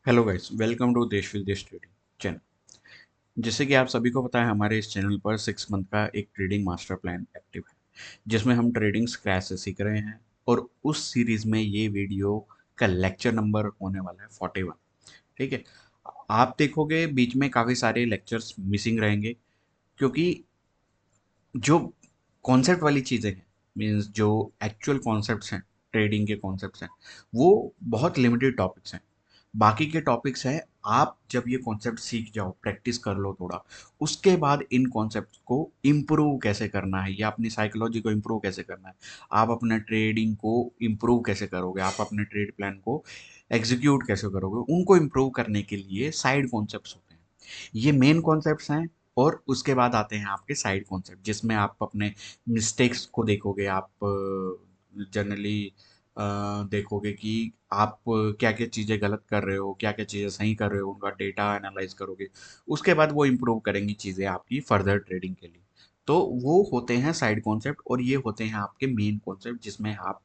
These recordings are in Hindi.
हेलो गाइस, वेलकम टू देश विदेश ट्रेडिंग चैनल। जैसे कि आप सभी को पता है, हमारे इस चैनल पर 6 मंथ का एक ट्रेडिंग मास्टर प्लान एक्टिव है, जिसमें हम ट्रेडिंग स्क्रैच से सीख रहे हैं। और उस सीरीज में ये वीडियो का लेक्चर नंबर होने वाला है 41। ठीक है। आप देखोगे बीच में काफ़ी सारे लेक्चर्स मिसिंग रहेंगे, क्योंकि जो कॉन्सेप्ट वाली चीज़ें हैं, मीन्स जो एक्चुअल कॉन्सेप्ट्स हैं, ट्रेडिंग के कॉन्सेप्ट्स हैं, वो बहुत लिमिटेड टॉपिक्स हैं। बाकी के टॉपिक्स हैं, आप जब ये कॉन्सेप्ट सीख जाओ, प्रैक्टिस कर लो थोड़ा, उसके बाद इन कॉन्सेप्ट को इम्प्रूव कैसे करना है या अपनी साइकोलॉजी को इम्प्रूव कैसे करना है, आप अपने ट्रेडिंग को इम्प्रूव कैसे करोगे, आप अपने ट्रेड प्लान को एग्जीक्यूट कैसे करोगे, उनको इम्प्रूव करने के लिए साइड कॉन्सेप्ट्स होते हैं। ये मेन कॉन्सेप्ट्स हैं। और उसके बाद आते हैं आपके साइड कॉन्सेप्ट, जिसमें आप अपने मिस्टेक्स को देखोगे। आप जनरली देखोगे कि आप क्या क्या चीज़ें गलत कर रहे हो, क्या क्या चीज़ें सही कर रहे हो, उनका डेटा एनालाइज करोगे। उसके बाद वो इम्प्रूव करेंगी चीज़ें आपकी फर्दर ट्रेडिंग के लिए। तो वो होते हैं साइड कॉन्सेप्ट, और ये होते हैं आपके मेन कॉन्सेप्ट, जिसमें आप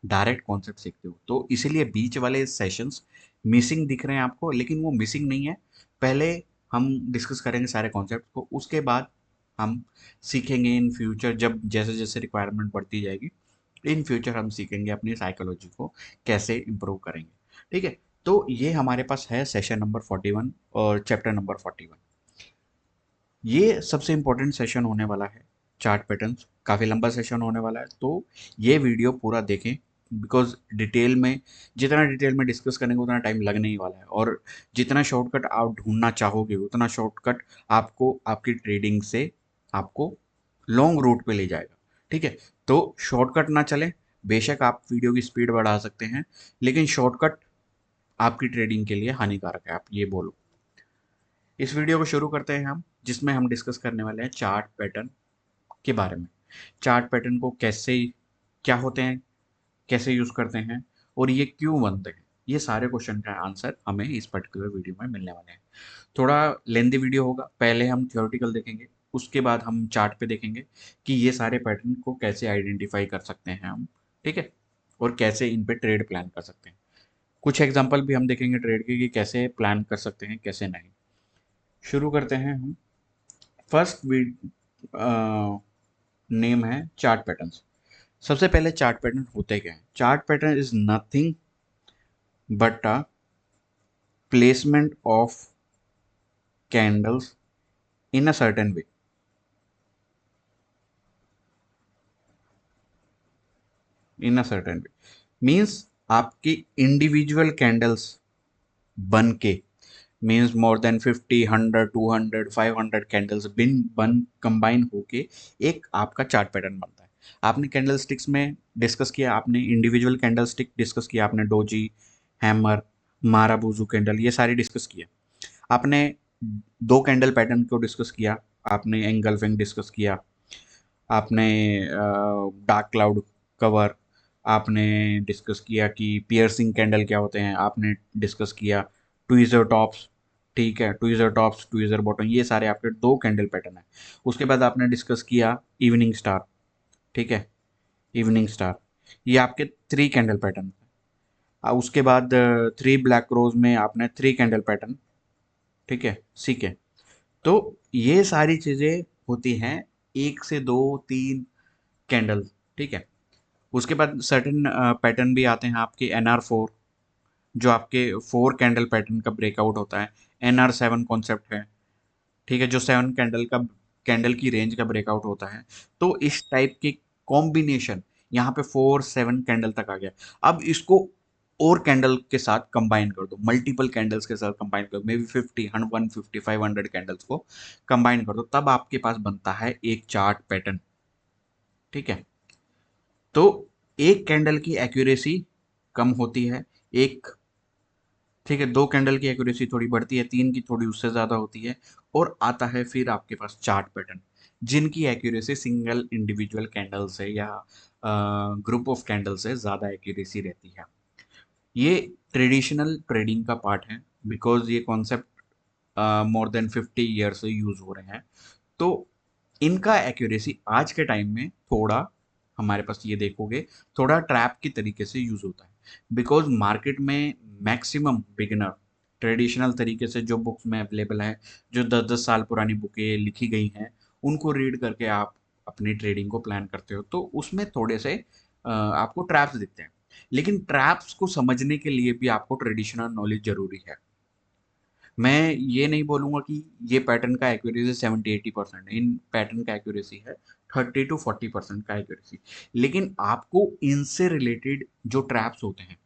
डायरेक्ट कॉन्सेप्ट सीखते हो। तो इसीलिए बीच वाले सेशंस मिसिंग दिख रहे हैं आपको, लेकिन वो मिसिंग नहीं है। पहले हम डिस्कस करेंगे सारे कॉन्सेप्ट को, उसके बाद हम सीखेंगे इन फ्यूचर, जब जैसे जैसे रिक्वायरमेंट बढ़ती जाएगी, इन फ्यूचर हम सीखेंगे अपनी साइकोलॉजी को कैसे इम्प्रूव करेंगे। ठीक है। तो ये हमारे पास है सेशन नंबर 41 और चैप्टर नंबर 41। ये सबसे इम्पोर्टेंट सेशन होने वाला है। चार्ट पैटर्न्स काफ़ी लंबा सेशन होने वाला है, तो ये वीडियो पूरा देखें। बिकॉज डिटेल में, जितना डिटेल में डिस्कस करेंगे उतना टाइम लगने ही वाला है, और जितना शॉर्टकट आप ढूंढना चाहोगे उतना शॉर्टकट आपको आपकी ट्रेडिंग से आपको लॉन्ग रूट पे ले जाएगा। ठीक है। तो शॉर्टकट ना चले। बेशक आप वीडियो की स्पीड बढ़ा सकते हैं, लेकिन शॉर्टकट आपकी ट्रेडिंग के लिए हानिकारक है, आप ये बोलो। इस वीडियो को शुरू करते हैं हम, जिसमें हम डिस्कस करने वाले हैं चार्ट पैटर्न के बारे में। चार्ट पैटर्न को कैसे, क्या होते हैं, कैसे यूज करते हैं, और ये क्यों बनते हैं, ये सारे क्वेश्चन का आंसर हमें इस पर्टिकुलर वीडियो में मिलने वाले हैं। थोड़ा लेंदी वीडियो होगा। पहले हम थ्योरेटिकल देखेंगे, उसके बाद हम चार्ट पे देखेंगे कि ये सारे पैटर्न को कैसे आइडेंटिफाई कर सकते हैं हम। ठीक है। और कैसे इन पे ट्रेड प्लान कर सकते हैं। कुछ एग्जांपल भी हम देखेंगे ट्रेड के, कि कैसे प्लान कर सकते हैं, कैसे नहीं। शुरू करते हैं हम। फर्स्ट नेम है चार्ट पैटर्न्स। सबसे पहले चार्ट पैटर्न होते क्या है? Chart pattern is nothing but a placement of candles in a certain way. In a certain way means आपकी इंडिविजुअल कैंडल्स बन के, मीन्स मोर देन 50, 100, 200, 500 कैंडल्स बिन बन कंबाइन होके एक आपका चार्ट पैटर्न बनता है। आपने कैंडल स्टिक्स में डिस्कस किया, आपने इंडिविजुअल कैंडल स्टिक डिस्कस किया, आपने डोजी, हैमर, माराबूजू कैंडल, ये सारी डिस्कस किया। आपने दो कैंडल पैटर्न को डिस्कस किया, आपने एंगल्फिंग डिस्कस किया, आपने डार्क क्लाउड कवर, आपने डिस्कस किया कि पियर्सिंग कैंडल क्या होते हैं, आपने डिस्कस किया ट्वीजर टॉप्स। ठीक है, ट्वीजर टॉप्स, ट्वीजर बॉटम, ये सारे आपके दो कैंडल पैटर्न है। उसके बाद आपने डिस्कस किया इवनिंग स्टार। ठीक है, इवनिंग स्टार, ये आपके थ्री कैंडल पैटर्न है। उसके बाद थ्री ब्लैक रोज में आपने थ्री कैंडल पैटर्न, ठीक है, सीखे। तो ये सारी चीजें होती हैं एक से दो, तीन कैंडल। ठीक है। उसके बाद सर्टेन पैटर्न भी आते हैं आपके NR4, जो आपके फोर कैंडल पैटर्न का ब्रेकआउट होता है। NR7 कॉन्सेप्ट है। ठीक है, जो सेवन कैंडल की रेंज का ब्रेकआउट होता है। तो इस टाइप के कॉम्बिनेशन, यहाँ पे 4 7 कैंडल तक आ गया। अब इसको और कैंडल के साथ कंबाइन कर दो, मल्टीपल कैंडल्स के साथ कंबाइन कर दो, मे बी 50, 150, 500 कैंडल्स को कंबाइन कर दो, तब आपके पास बनता है एक चार्ट पैटर्न। ठीक है। तो एक कैंडल की एक्यूरेसी कम होती है, एक, ठीक है, दो कैंडल की एक्यूरेसी थोड़ी बढ़ती है, तीन की थोड़ी उससे ज़्यादा होती है। और आता है फिर आपके पास चार्ट पैटर्न, जिनकी एक्यूरेसी सिंगल इंडिविजुअल कैंडल से या ग्रुप ऑफ कैंडल से ज़्यादा एक्यूरेसी रहती है। ये ट्रेडिशनल ट्रेडिंग का पार्ट है, बिकॉज ये कॉन्सेप्ट मोर देन 50 ईयर से यूज़ हो रहे हैं। तो इनका एक्यूरेसी आज के टाइम में थोड़ा, हमारे पास ये देखोगे, थोड़ा ट्रैप की तरीके से यूज़ होता है। बिकॉज मार्केट में मैक्सिमम बिगिनर ट्रेडिशनल तरीके से जो बुक्स में अवेलेबल है, जो 10-10 साल पुरानी बुकें लिखी गई हैं, उनको रीड करके आप अपनी ट्रेडिंग को प्लान करते हो, तो उसमें थोड़े से आपको ट्रैप्स दिखते हैं। लेकिन ट्रैप्स को समझने के लिए भी आपको ट्रेडिशनल नॉलेज ज़रूरी है। मैं ये नहीं बोलूँगा कि ये पैटर्न का एक्यूरेसी 70-80% है, इन पैटर्न का एक्यूरेसी है 30-40% का एक्यूरेसी। लेकिन आपको इनसे रिलेटेड जो ट्रैप्स होते हैं,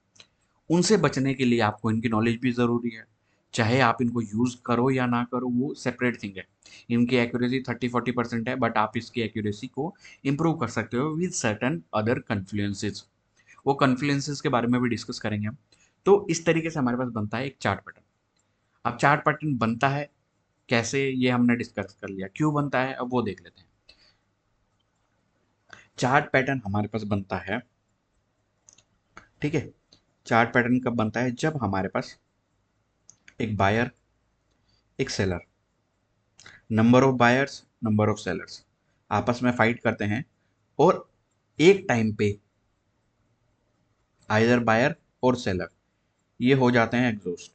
उनसे बचने के लिए आपको इनकी नॉलेज भी ज़रूरी है। चाहे आप इनको यूज़ करो या ना करो, वो सेपरेट थिंग है। इनकी एक्यूरेसी 30-40% है, बट आप इसकी एक्यूरेसी को इम्प्रूव कर सकते हो विद सर्टेन अदर कन्फ्लुएंसेस। वो कन्फ्लुएंसेस के बारे में भी डिस्कस करेंगे हम। तो इस तरीके से हमारे पास बनता है एक चार्ट पैटर्न। अब चार्ट पैटर्न बनता है कैसे, ये हमने डिस्कस कर लिया। क्यों बनता है, अब वो देख लेते हैं। चार्ट पैटर्न हमारे पास बनता है, ठीक है। चार्ट पैटर्न कब बनता है, जब हमारे पास एक बायर, एक seller, number of buyers, number of sellers आपस में फाइट करते हैं, और एक टाइम पे आइदर बायर और सेलर ये हो जाते हैं एग्जॉस्ट।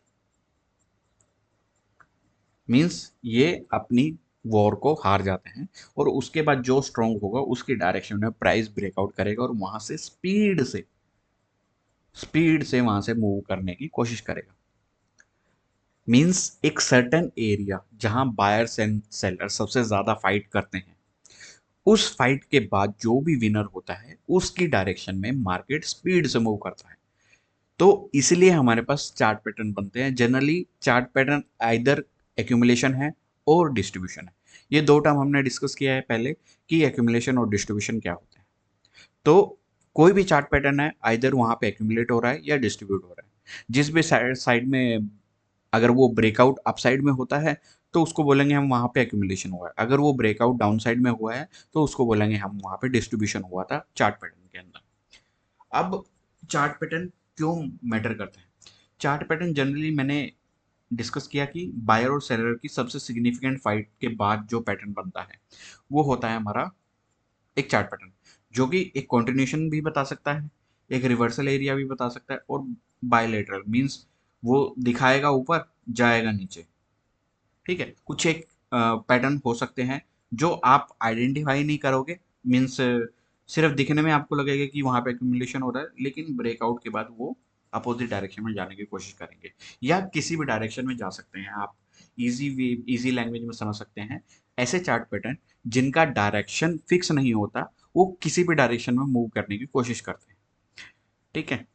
मींस ये अपनी वॉर को हार जाते हैं, और उसके बाद जो स्ट्रांग होगा उसकी डायरेक्शन में प्राइस ब्रेकआउट करेगा, और वहां से स्पीड से वहां से मूव करने की कोशिश करेगा। मींस एक सर्टेन एरिया जहां बायर्स एंड सेलर सबसे ज्यादा फाइट करते हैं, उस फाइट के बाद जो भी विनर होता है उसकी डायरेक्शन में मार्केट स्पीड से मूव करता है। तो इसलिए हमारे पास चार्ट पैटर्न बनते हैं। Generally chart pattern either accumulation है और डिस्ट्रीब्यूशन है। ये दो टर्म हमने डिस्कस किया है पहले कि एक्यूमुलेशन और डिस्ट्रीब्यूशन क्या होता है। तो कोई भी चार्ट पैटर्न है, आइदर वहां पे एक्यूमुलेट हो रहा है या डिस्ट्रीब्यूट हो रहा है। जिस भी साइड में अगर वो ब्रेकआउट अप साइड में होता है, तो उसको बोलेंगे हम वहां पे एक्यूमुलेशन हुआ है। अगर वो ब्रेकआउट डाउन साइड में हुआ है, तो उसको बोलेंगे हम वहां पे डिस्ट्रीब्यूशन हुआ था चार्ट पैटर्न के अंदर। अब चार्ट पैटर्न क्यों मैटर करते हैं। चार्ट पैटर्न जनरली मैंने डिस्कस किया कि बायर और सेलर की सबसे सिग्निफिकेंट फाइट के बाद जो पैटर्न बनता है, वो होता है हमारा एक चार्ट पैटर्न, जो कि एक कंटिन्यूएशन भी बता सकता है, एक रिवर्सल एरिया भी बता सकता है, और बायलेटरल मींस वो दिखाएगा ऊपर, जाएगा नीचे। ठीक है, कुछ एक पैटर्न हो सकते हैं जो आप आइडेंटिफाई नहीं करोगे। मीन्स सिर्फ दिखने में आपको लगेगा कि वहां पे एक्यूमुलेशन हो रहा है, लेकिन ब्रेकआउट के बाद वो अपोजिट डायरेक्शन में जाने की कोशिश करेंगे, या किसी भी डायरेक्शन में जा सकते हैं। आप इजी वे, इजी लैंग्वेज में समझ सकते हैं ऐसे चार्ट पैटर्न जिनका डायरेक्शन फिक्स नहीं होता, वो किसी भी डायरेक्शन में मूव करने की कोशिश करते हैं। ठीक है।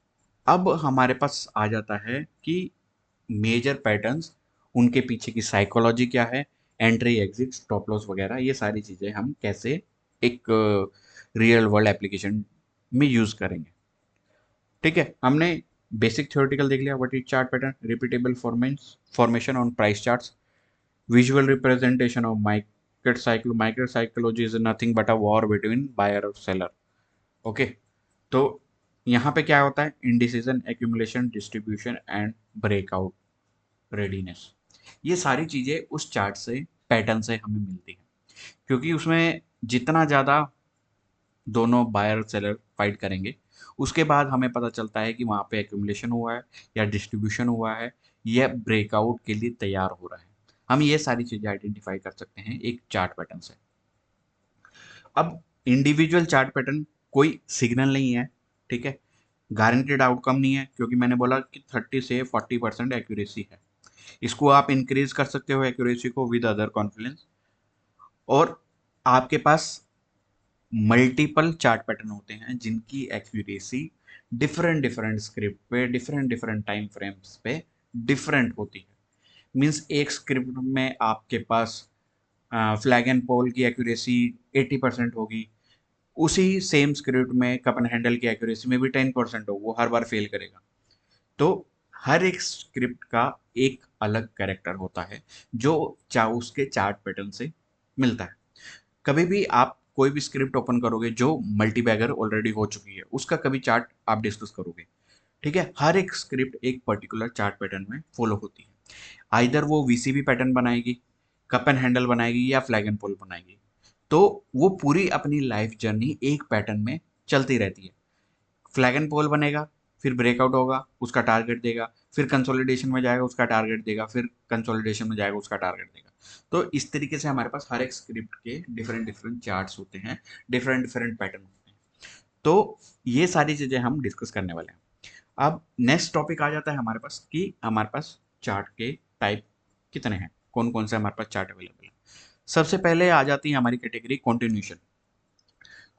अब हमारे पास आ जाता है कि मेजर पैटर्न्स, उनके पीछे की साइकोलॉजी क्या है, एंट्री एग्जिट स्टॉप लॉस वगैरह, ये सारी चीज़ें हम कैसे एक रियल वर्ल्ड एप्लीकेशन में यूज़ करेंगे। ठीक है, हमने बेसिक थ्योरेटिकल देख लिया, what is chart pattern, repeatable formation on price charts, visual representation of market psychology is nothing but a war between buyer और seller। ओके, तो यहाँ पे क्या होता है, indecision, accumulation, distribution and breakout readiness, ये सारी चीजें उस चार्ट से, पैटर्न से हमें मिलती है। क्योंकि उसमें जितना ज्यादा दोनों बायर सेलर फाइट करेंगे, उसके बाद हमें पता चलता है कि वहां पे एक्यूमुलेशन हुआ है या डिस्ट्रीब्यूशन हुआ है, या ब्रेकआउट के लिए तैयार हो रहा है। हम ये सारी चीजें आइडेंटिफाई कर सकते हैं एक चार्ट पैटर्न से। अब इंडिविजुअल चार्ट पैटर्न कोई सिग्नल नहीं है, ठीक है, गारंटेड आउटकम नहीं है, क्योंकि मैंने बोला कि 30 से 40% एक्यूरेसी है। इसको आप इंक्रीज कर सकते हो एक्यूरेसी को विद अदर कॉन्फिडेंस, और आपके पास मल्टीपल चार्ट पैटर्न होते हैं जिनकी एक्यूरेसी डिफरेंट डिफरेंट स्क्रिप्ट पे, डिफरेंट डिफरेंट टाइम फ्रेम्स पे डिफरेंट होती है। मीन्स एक स्क्रिप्ट में आपके पास फ्लैग एंड पोल की एक्यूरेसी 80% होगी, उसी सेम स्क्रिप्ट में कप एंड हैंडल की एक्यूरेसी में भी 10% हो, वो हर बार फेल करेगा। तो हर एक स्क्रिप्ट का एक अलग कैरेक्टर होता है जो उसके चार्ट पैटर्न से मिलता है। कभी भी आप कोई भी स्क्रिप्ट ओपन करोगे जो मल्टी बैगर ऑलरेडी हो चुकी है, उसका कभी चार्ट आप डिस्कस करोगे, ठीक है, हर एक स्क्रिप्ट एक पर्टिकुलर चार्ट पैटर्न में फॉलो होती है। आइदर वो वीसीबी पैटर्न बनाएगी, कप एंड हैंडल बनाएगी, या फ्लैग एंड पोल बनाएगी। तो वो पूरी अपनी लाइफ जर्नी एक पैटर्न में चलती रहती है। फ्लैग एंड पोल बनेगा, फिर ब्रेकआउट होगा, उसका टारगेट देगा, फिर कंसोलिडेशन में जाएगा, उसका टारगेट देगा, फिर कंसोलिडेशन में जाएगा, उसका टारगेट देगा। तो इस तरीके से हमारे पास हर एक स्क्रिप्ट के डिफरेंट डिफरेंट चार्ट्स होते हैं, डिफरेंट डिफरेंट पैटर्न होते हैं। तो ये सारी चीजें हम डिस्कस करने वाले हैं। अब नेक्स्ट टॉपिक आ जाता है हमारे पास कि हमारे पास चार्ट के टाइप कितने हैं, कौन कौन से हमारे पास चार्ट अवेलेबल है। सबसे पहले आ जाती है हमारी कैटेगरी कॉन्टिन्यूशन।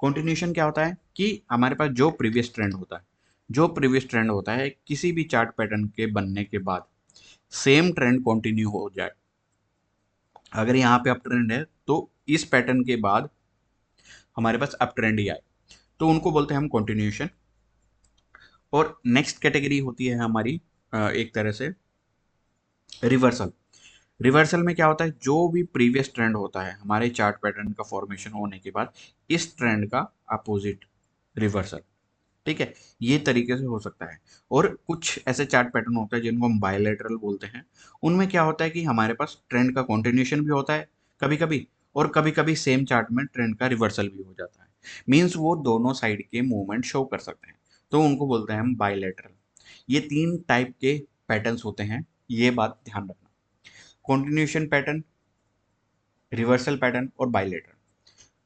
कॉन्टिन्यूशन क्या होता है कि हमारे पास जो प्रीवियस ट्रेंड होता है, जो प्रीवियस ट्रेंड होता है किसी भी चार्ट पैटर्न के बनने के बाद सेम ट्रेंड कंटिन्यू हो जाए। अगर यहाँ पे अप ट्रेंड है तो इस पैटर्न के बाद हमारे पास अप ट्रेंड ही आए, तो उनको बोलते हैं हम कंटिन्यूशन। और नेक्स्ट कैटेगरी होती है हमारी एक तरह से रिवर्सल। रिवर्सल में क्या होता है, जो भी प्रीवियस ट्रेंड होता है हमारे चार्ट पैटर्न का फॉर्मेशन होने के बाद इस ट्रेंड का अपोजिट रिवर्सल। ठीक है, ये तरीके से हो सकता है। और कुछ ऐसे चार्ट पैटर्न होते हैं जिनको हम बायलैटरल बोलते हैं। उनमें क्या होता है कि हमारे पास ट्रेंड का कंटिन्यूशन भी होता है कभी कभी, और कभी कभी सेम चार्ट में ट्रेंड का रिवर्सल भी हो जाता है। मीन्स वो दोनों साइड के मूवमेंट शो कर सकते हैं, तो उनको बोलते हैं हम बायलैटरल। ये तीन टाइप के पैटर्न्स होते हैं, ये बात ध्यान रखना। कंटिन्यूशन पैटर्न, रिवर्सल पैटर्न और बायलैटरल।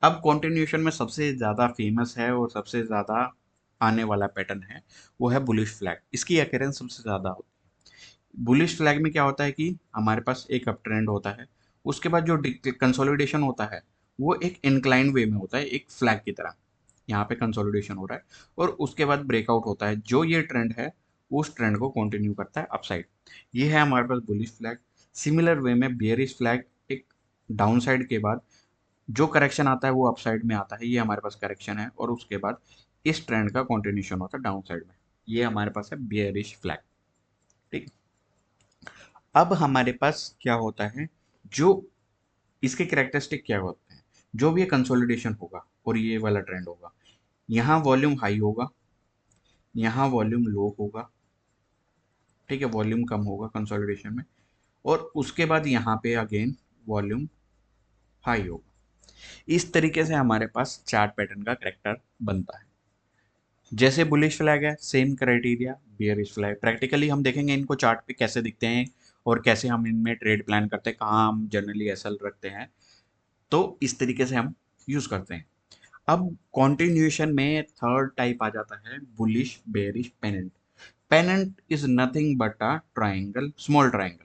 अब कंटिन्यूशन में सबसे ज़्यादा फेमस है और सबसे ज़्यादा आने वाला पैटर्न है, वो है बुलिश फ्लैग। इसकी अकेरेंस सबसे ज़्यादा होती है। बुलिश फ्लैग में क्या होता है कि हमारे पास एक अप ट्रेंड होता है, उसके बाद जो कंसोलिडेशन होता है वो एक इंक्लाइन वे में होता है, एक फ्लैग की तरह। यहाँ पे कंसोलिडेशन हो रहा है और उसके बाद ब्रेकआउट होता है, जो ये ट्रेंड है उस ट्रेंड को कंटिन्यू करता है अपसाइड। ये है हमारे पास बुलिश फ्लैग। सिमिलर वे में बियरिश फ्लैग, एक डाउन साइड के बाद जो करेक्शन आता है वो अपसाइड में आता है, ये हमारे पास करेक्शन है, और उसके बाद इस ट्रेंड का कंटिन्यूशन होता है डाउन साइड में। ये हमारे पास है बियरिश फ्लैग। ठीक। अब हमारे पास क्या होता है, जो इसके कैरेक्टरिस्टिक क्या होते हैं, जो भी ये कंसोलिडेशन होगा और ये वाला ट्रेंड होगा, यहाँ वॉल्यूम हाई होगा, यहाँ वॉल्यूम लो होगा। ठीक है, वॉल्यूम कम होगा कंसोलिडेशन में, और उसके बाद यहाँ पे अगेन वॉल्यूम हाई होगा। इस तरीके से हमारे पास चार्ट पैटर्न का करेक्टर बनता है। जैसे बुलिश फ्लैग है, same criteria bearish flag. Practically हम देखेंगे इनको चार्ट पे कैसे दिखते हैं और कैसे हम इनमें ट्रेड प्लान करते हैं, कहाँ हम जनरली एसएल रखते हैं, तो इस तरीके से हम यूज करते हैं। अब कॉन्टिन्यूशन में थर्ड टाइप आ जाता है bullish bearish pennant. Pennant is nothing but a triangle, small triangle.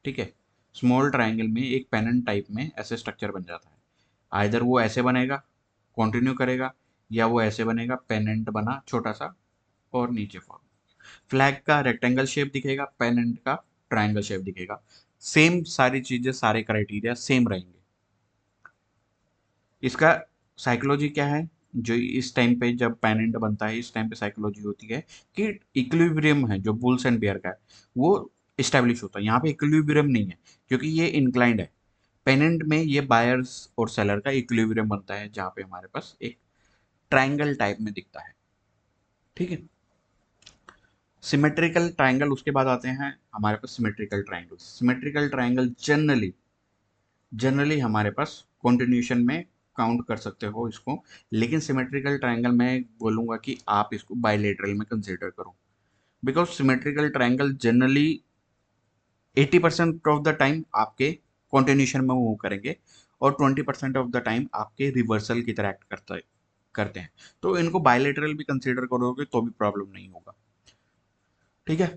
ठीक है, स्मॉल ट्राइंगल में एक पेनेंट टाइप में ऐसे स्ट्रक्चर बन जाता है। आइदर वो ऐसे बनेगा, कंटिन्यू करेगा, या वो ऐसे बनेगा, पेनेंट बना छोटा सा और नीचे फॉर्म। फ्लैग का रेक्टेंगल शेप दिखेगा, पेनेंट का ट्रायंगल शेप दिखेगा। सेम सारी चीजें, सारे क्राइटेरिया सेम रहेंगे। इसका साइकोलॉजी क्या है, जो इस टाइम पे जब पेनेंट बनता है इस टाइम पे साइकोलॉजी होती है कि इक्विलिब्रियम है, जो बुल्स एंड बेयर का है वो इस्टेब्लिश होता है। यहाँ पे इक्विलिब्रियम नहीं है क्योंकि ये इंक्लाइंड है। पेनेंट में ये बायर्स और सेलर का इक्विलिब्रियम बनता है, जहाँ पे हमारे पास एक ट्रायंगल टाइप में दिखता है। ठीक है, सिमेट्रिकल ट्रायंगल उसके बाद आते हैं हमारे पास। Symmetrical triangle, symmetrical triangle generally generally हमारे पास कंटिन्यूशन में काउंट कर सकते हो इसको, लेकिन सिमेट्रिकल ट्रायंगल मैं बोलूँगा कि आप इसको बायलेटरल में कंसिडर करो। Because symmetrical triangle generally 80% of the time आपके कंटिन्यूशन में मूव करेंगे और 20% ऑफ द टाइम आपके रिवर्सल की तरह एक्ट करते हैं। तो इनको बायलेटरल भी कंसिडर करोगे तो भी प्रॉब्लम नहीं होगा। ठीक है,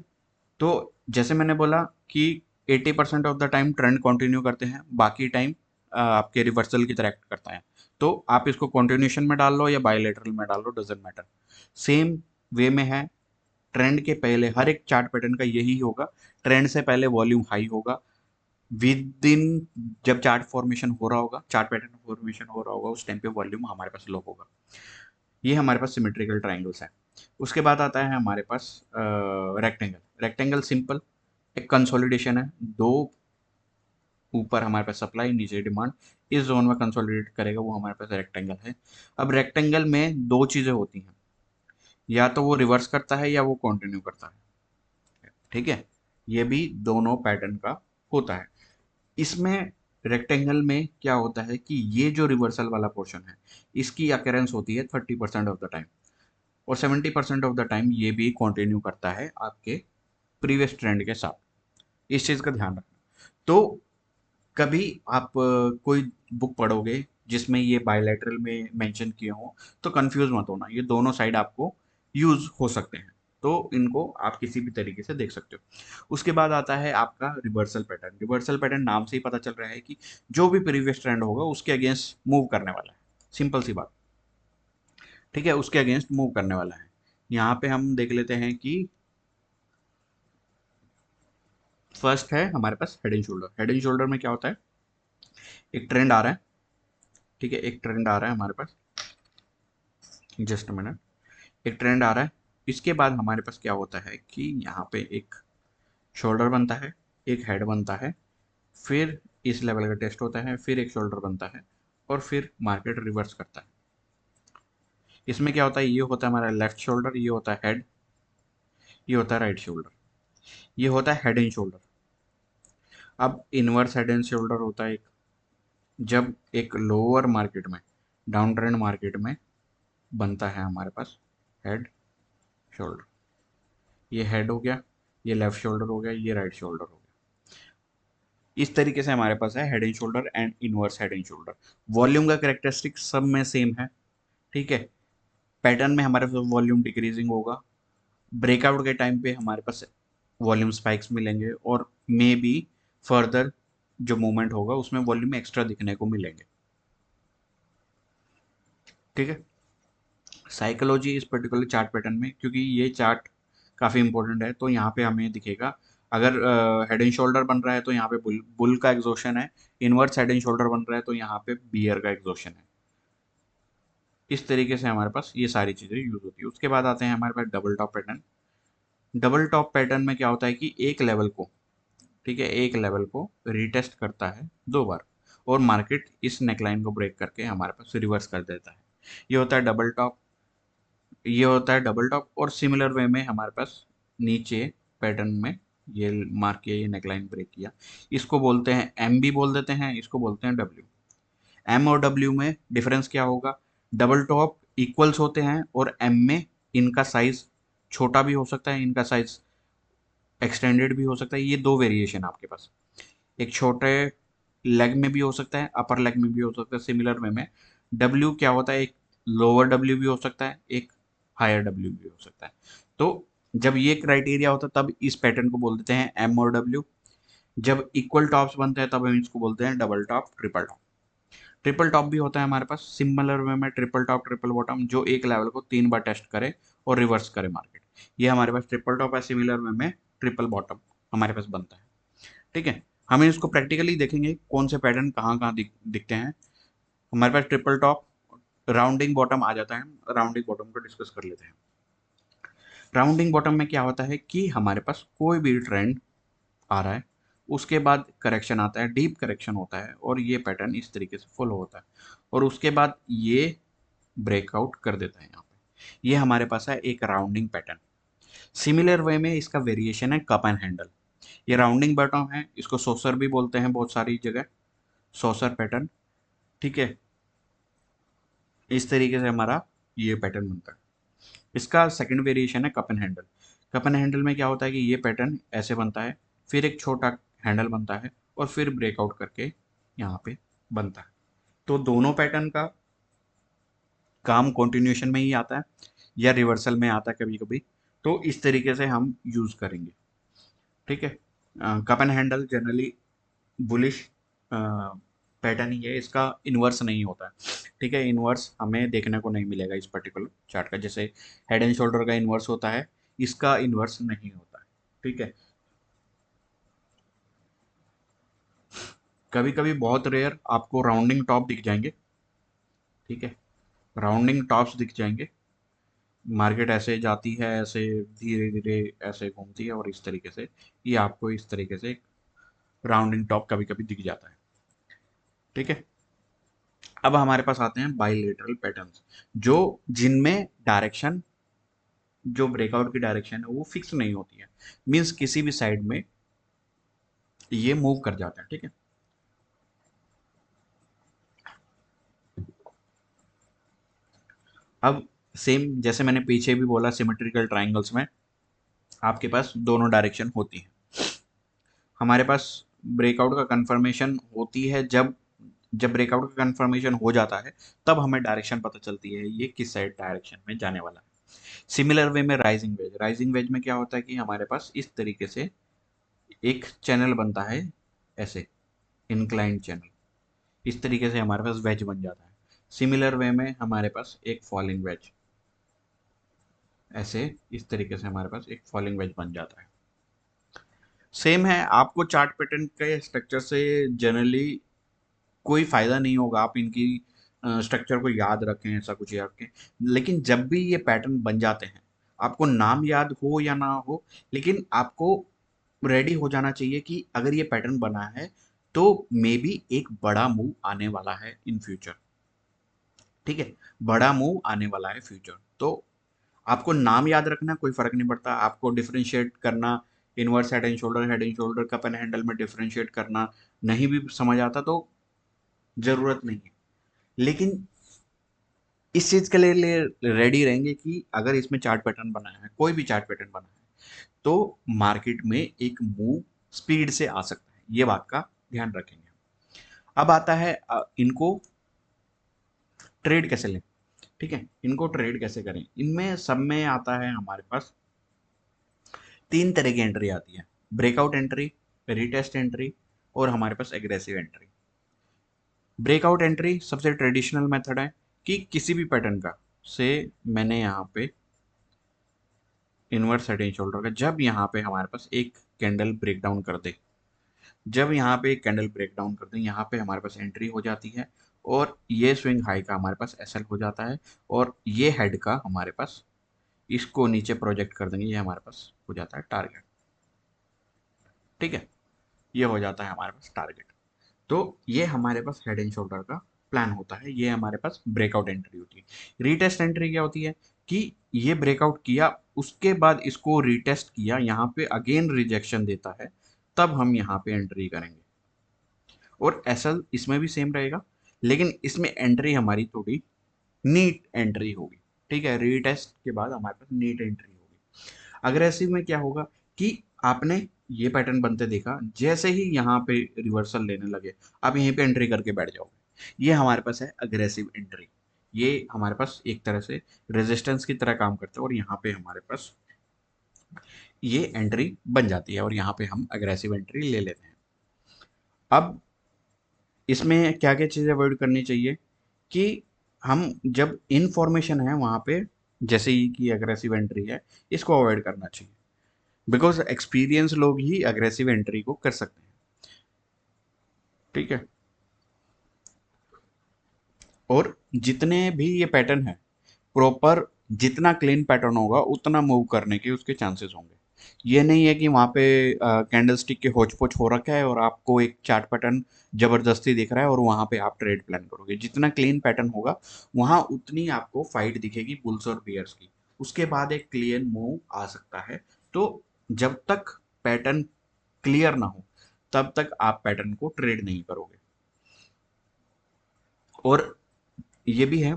तो जैसे मैंने बोला कि 80% of the time trend continue करते हैं, बाकी टाइम आपके रिवर्सल की तरह एक्ट करता है। तो आप इसको कंटिन्यूशन में डाल लो या बायलेटरल में डाल लो, डजेंट मैटर, सेम वे में है। ट्रेंड के पहले हर एक चार्ट पैटर्न का यही होगा, ट्रेंड से पहले वॉल्यूम हाई होगा, विद इन जब चार्ट फॉर्मेशन हो रहा होगा, चार्ट पैटर्न फॉर्मेशन हो रहा होगा, उस टाइम पे वॉल्यूम हमारे पास लो होगा। ये हमारे पास सिमेट्रिकल ट्राइंगल्स है। उसके बाद आता है हमारे पास रेक्टेंगल। रेक्टेंगल सिंपल एक कंसोलिडेशन है, दो ऊपर हमारे पास सप्लाई, नीचे डिमांड, इस जोन में कंसोलिडेट करेगा, वो हमारे पास रेक्टेंगल है। अब रेक्टेंगल में दो चीज़ें होती हैं, या तो वो रिवर्स करता है या वो कंटिन्यू करता है। ठीक है, ये भी दोनों पैटर्न का होता है। इसमें रेक्टेंगल में क्या होता है कि ये जो रिवर्सल वाला पोर्शन है इसकी अकेरेंस होती है 30% ऑफ द टाइम। और 70% ऑफ द टाइम ये भी कंटिन्यू करता है आपके प्रीवियस ट्रेंड के साथ। इस चीज़ का ध्यान रखना। तो कभी आप कोई बुक पढ़ोगे जिसमें ये बायलैटरल में मेंशन किए हों, तो कंफ्यूज मत होना, ये दोनों साइड आपको यूज हो सकते हैं। तो इनको आप किसी भी तरीके से देख सकते हो। उसके बाद आता है आपका रिवर्सल पैटर्न। रिवर्सल पैटर्न नाम से ही पता चल रहा है कि जो भी प्रीवियस ट्रेंड होगा उसके अगेंस्ट मूव करने वाला है। सिंपल सी बात। ठीक है, उसके अगेंस्ट मूव करने वाला है। यहाँ पे हम देख लेते हैं कि फर्स्ट है हमारे पास head and shoulder. Head and shoulder में क्या होता है, एक ट्रेंड आ रहा है। ठीक है, एक ट्रेंड आ रहा है हमारे पास, जस्ट मिनट। एक ट्रेंड आ रहा है। इसके बाद हमारे पास क्या होता है कि यहाँ पे एक शोल्डर बनता है, एक हेड बनता है, फिर इस लेवल का टेस्ट होता है, फिर एक शोल्डर बनता है, और फिर मार्केट रिवर्स करता है। इसमें क्या होता है, ये होता है हमारा लेफ्ट शोल्डर, ये होता है हेड, ये होता है राइट शोल्डर, ये होता है हेड एंड शोल्डर। अब इनवर्स हेड एंड शोल्डर होता है एक, जब एक लोअर मार्केट में, डाउन ट्रेंड मार्केट में बनता है हमारे पास हेड शोल्डर। ये हेड हो गया, ये लेफ्ट शोल्डर हो गया, ये राइट शोल्डर हो गया। इस तरीके से हमारे पास है head and shoulder and inverse head and shoulder. Volume का कैरेक्टरिस्टिक सब में सेम है। ठीक है, पैटर्न में हमारे पास वॉल्यूम डिक्रीजिंग होगा, ब्रेकआउट के टाइम पे हमारे पास वॉल्यूम स्पाइक्स मिलेंगे, और मे बी फर्दर जो मूवमेंट होगा उसमें वॉल्यूम एक्स्ट्रा दिखने को मिलेंगे। ठीक है, साइकोलॉजी इस पर्टिकुलर चार्ट पैटर्न में, क्योंकि ये चार्ट काफ़ी इंपॉर्टेंट है, तो यहाँ पे हमें दिखेगा अगर हेड एंड शोल्डर बन रहा है तो यहाँ पे बुल बुल का एग्जॉशन है, इनवर्स हेड एंड शोल्डर बन रहा है तो यहाँ पे बियर का एग्जॉशन है। इस तरीके से हमारे पास ये सारी चीज़ें यूज होती है। उसके बाद आते हैं हमारे पास double top pattern. Double top pattern में क्या होता है कि एक लेवल को, ठीक है, एक लेवल को रिटेस्ट करता है 2 बार, और मार्केट इस नेकलाइन को ब्रेक करके हमारे पास रिवर्स कर देता है। ये होता है डबल टॉप। ये होता है डबल टॉप, और सिमिलर वे में हमारे पास नीचे पैटर्न में ये मार्क किया, ये नेकलाइन ब्रेक किया, इसको बोलते हैं एम भी बोल देते हैं, इसको बोलते हैं डब्ल्यू। एम और डब्ल्यू में डिफरेंस क्या होगा, डबल टॉप इक्वल्स होते हैं, और एम में इनका साइज छोटा भी हो सकता है, इनका साइज एक्सटेंडेड भी हो सकता है। ये दो वेरिएशन आपके पास, एक छोटे लेग में भी हो सकता है, अपर लेग में भी हो सकता है। सिमिलर वे में डब्ल्यू क्या होता है, एक लोअर डब्ल्यू भी हो सकता है, एक हायर डब्ल्यू भी हो सकता है। तो जब ये क्राइटेरिया होता है तब इस पैटर्न को बोल देते हैं एम और डब्ल्यू। जब इक्वल टॉप्स बनते हैं तब हम इसको बोलते हैं double top, triple top. Triple top भी होता है हमारे पास सिमिलर वे में, ट्रिपल टॉप ट्रिपल बॉटम, जो एक लेवल को 3 बार टेस्ट करे और रिवर्स करे मार्केट। ये हमारे पास ट्रिपल टॉप है। सिमिलर वे में ट्रिपल बॉटम हमारे पास बनता है। ठीक है, हम इसको प्रैक्टिकली देखेंगे कौन से पैटर्न कहाँ कहाँ दिखते हैं। हमारे पास ट्रिपल टॉप, राउंडिंग बॉटम आ जाता है। राउंडिंग बॉटम को डिस्कस कर लेते हैं। राउंडिंग बॉटम में क्या होता है कि हमारे पास कोई भी ट्रेंड आ रहा है, उसके बाद करेक्शन आता है, डीप करेक्शन होता है, और ये पैटर्न इस तरीके से फॉलो होता है, और उसके बाद ये ब्रेकआउट कर देता है। यहाँ पे ये हमारे पास है एक राउंडिंग पैटर्न। सिमिलर वे में इसका वेरिएशन है कप एंड हैंडल। ये राउंडिंग बॉटम है, इसको सोसर भी बोलते हैं बहुत सारी जगह, सोसर पैटर्न। ठीक है, इस तरीके से हमारा ये पैटर्न बनता है। इसका सेकंड वेरिएशन है cup and handle. Cup and handle में क्या होता है कि ये पैटर्न ऐसे बनता है, फिर एक छोटा हैंडल बनता है, और फिर ब्रेकआउट करके यहाँ पे बनता है। तो दोनों पैटर्न का काम कॉन्टिन्यूशन में ही आता है या रिवर्सल में आता है कभी कभी। तो इस तरीके से हम यूज करेंगे। ठीक है, cup and handle generally bullish pattern ही है, इसका इन्वर्स नहीं होता है। ठीक है, इन्वर्स हमें देखने को नहीं मिलेगा इस पर्टिकुलर चार्ट का। जैसे हेड एंड शोल्डर का इन्वर्स होता है, इसका इन्वर्स नहीं होता है। ठीक है, कभी कभी बहुत रेयर आपको राउंडिंग टॉप दिख जाएंगे। ठीक है, राउंडिंग टॉप्स दिख जाएंगे। मार्केट ऐसे जाती है, ऐसे धीरे धीरे ऐसे घूमती है, और इस तरीके से ये आपको इस तरीके से राउंडिंग टॉप कभी कभी दिख जाता है। ठीक है, अब हमारे पास आते हैं बाइलेटरल पैटर्न्स, जो जिनमें डायरेक्शन, जो ब्रेकआउट की डायरेक्शन है वो फिक्स नहीं होती है। मीन्स किसी भी साइड में ये मूव कर जाता है। ठीक है, अब सेम जैसे मैंने पीछे भी बोला, सिमेट्रिकल ट्राइंगल्स में आपके पास दोनों डायरेक्शन होती है। हमारे पास ब्रेकआउट का कंफर्मेशन होती है जब जब ब्रेकआउट का कंफर्मेशन हो जाता है, तब हमें डायरेक्शन पता चलती है ये किस साइड डायरेक्शन में जाने वाला है। सिमिलर वे में राइजिंग वेज में क्या होता है कि हमारे पास इस तरीके से एक चैनल बनता है, ऐसे इंक्लाइंड चैनल, इस तरीके से हमारे पास वेज बन जाता है। सिमिलर वे में हमारे पास एक फॉलिंग वेज, ऐसे इस तरीके से हमारे पास एक फॉलिंग वेज बन जाता है। सेम है, आपको चार्ट पैटर्न के स्ट्रक्चर से जनरली कोई फायदा नहीं होगा, आप इनकी स्ट्रक्चर को याद रखें, ऐसा कुछ याद रखें। लेकिन जब भी ये पैटर्न बन जाते हैं, आपको नाम याद हो या ना हो, लेकिन आपको रेडी हो जाना चाहिए कि अगर ये पैटर्न बना है तो मे बी एक बड़ा मूव आने वाला है इन फ्यूचर। ठीक है, बड़ा मूव आने वाला है फ्यूचर। तो आपको नाम याद रखना, कोई फर्क नहीं पड़ता। आपको डिफरेंशिएट करना, inverse head and shoulder, cup and handle में डिफरेंशिएट करना नहीं भी समझ आता तो जरूरत नहीं है। लेकिन इस चीज के लिए रेडी रहेंगे कि अगर इसमें चार्ट पैटर्न बना है, कोई भी चार्ट पैटर्न बना है, तो मार्केट में एक मूव स्पीड से आ सकता है, ये बात का ध्यान रखेंगे। अब आता है इनको ट्रेड कैसे लें। ठीक है, इनको ट्रेड कैसे करें, इनमें सब में आता है हमारे पास तीन तरह की एंट्री आती है: ब्रेकआउट एंट्री, रिटेस्ट एंट्री, और हमारे पास एग्रेसिव एंट्री। ब्रेकआउट एंट्री सबसे ट्रेडिशनल मेथड है कि किसी भी पैटर्न का, से मैंने यहाँ पे इनवर्स हेड एंड शोल्डर का, जब यहाँ पे हमारे पास एक कैंडल ब्रेक डाउन कर दे, जब यहाँ पे एक कैंडल ब्रेक डाउन कर दे, यहाँ पे हमारे पास एंट्री हो जाती है, और ये स्विंग हाई का हमारे पास एसएल हो जाता है, और ये हेड का हमारे पास, इसको नीचे प्रोजेक्ट कर देंगे, ये हमारे पास हो जाता है टारगेट। ठीक है, ये हो जाता है हमारे पास टारगेट। तो ये हमारे पास हेड एंड शोल्डर का प्लान होता है, ये हमारे पास ब्रेकआउट एंट्री होती है। रीटेस्ट एंट्री क्या होती है कि ये ब्रेकआउट किया, उसके बाद इसको रीटेस्ट किया, यहाँ पे अगेन रिजेक्शन देता है, तब हम यहाँ पे एंट्री करेंगे। और एसएल इसमें भी सेम रहेगा, लेकिन इसमें एंट्री हमारी थोड़ी नीट एंट्री होगी। ठीक है, रीटेस्ट के बाद हमारे पास नीट एंट्री होगी। अग्रेसिव में क्या होगा कि आपने ये पैटर्न बनते देखा, जैसे ही यहाँ पे रिवर्सल लेने लगे, आप यहीं पे एंट्री करके बैठ जाओगे, ये हमारे पास है अग्रेसिव एंट्री। ये हमारे पास एक तरह से रेजिस्टेंस की तरह काम करता है, और यहाँ पे हमारे पास ये एंट्री बन जाती है, और यहाँ पे हम अग्रेसिव एंट्री ले लेते हैं। अब इसमें क्या क्या चीज़ें अवॉइड करनी चाहिए कि हम जब इनफॉर्मेशन है वहाँ पे, जैसे ही कि अग्रेसिव एंट्री है, इसको अवॉइड करना चाहिए, बिकॉज एक्सपीरियंस लोग ही अग्रेसिव एंट्री को कर सकते हैं। ठीक है, और जितने भी ये पैटर्न है, प्रॉपर जितना क्लीन पैटर्न होगा उतना मूव करने के उसके चांसेस होंगे। ये नहीं है कि वहाँ पे कैंडल स्टिक के होच पोच हो रखा है और आपको एक चार्ट पैटर्न जबरदस्ती दिख रहा है और वहाँ पे आप ट्रेड प्लान करोगे। जितना क्लीन पैटर्न होगा, वहाँ उतनी आपको फाइट दिखेगी बुल्स और बियर्स की, उसके बाद एक क्लियर मूव आ सकता है। तो जब तक पैटर्न क्लियर ना हो, तब तक आप पैटर्न को ट्रेड नहीं करोगे। और ये भी है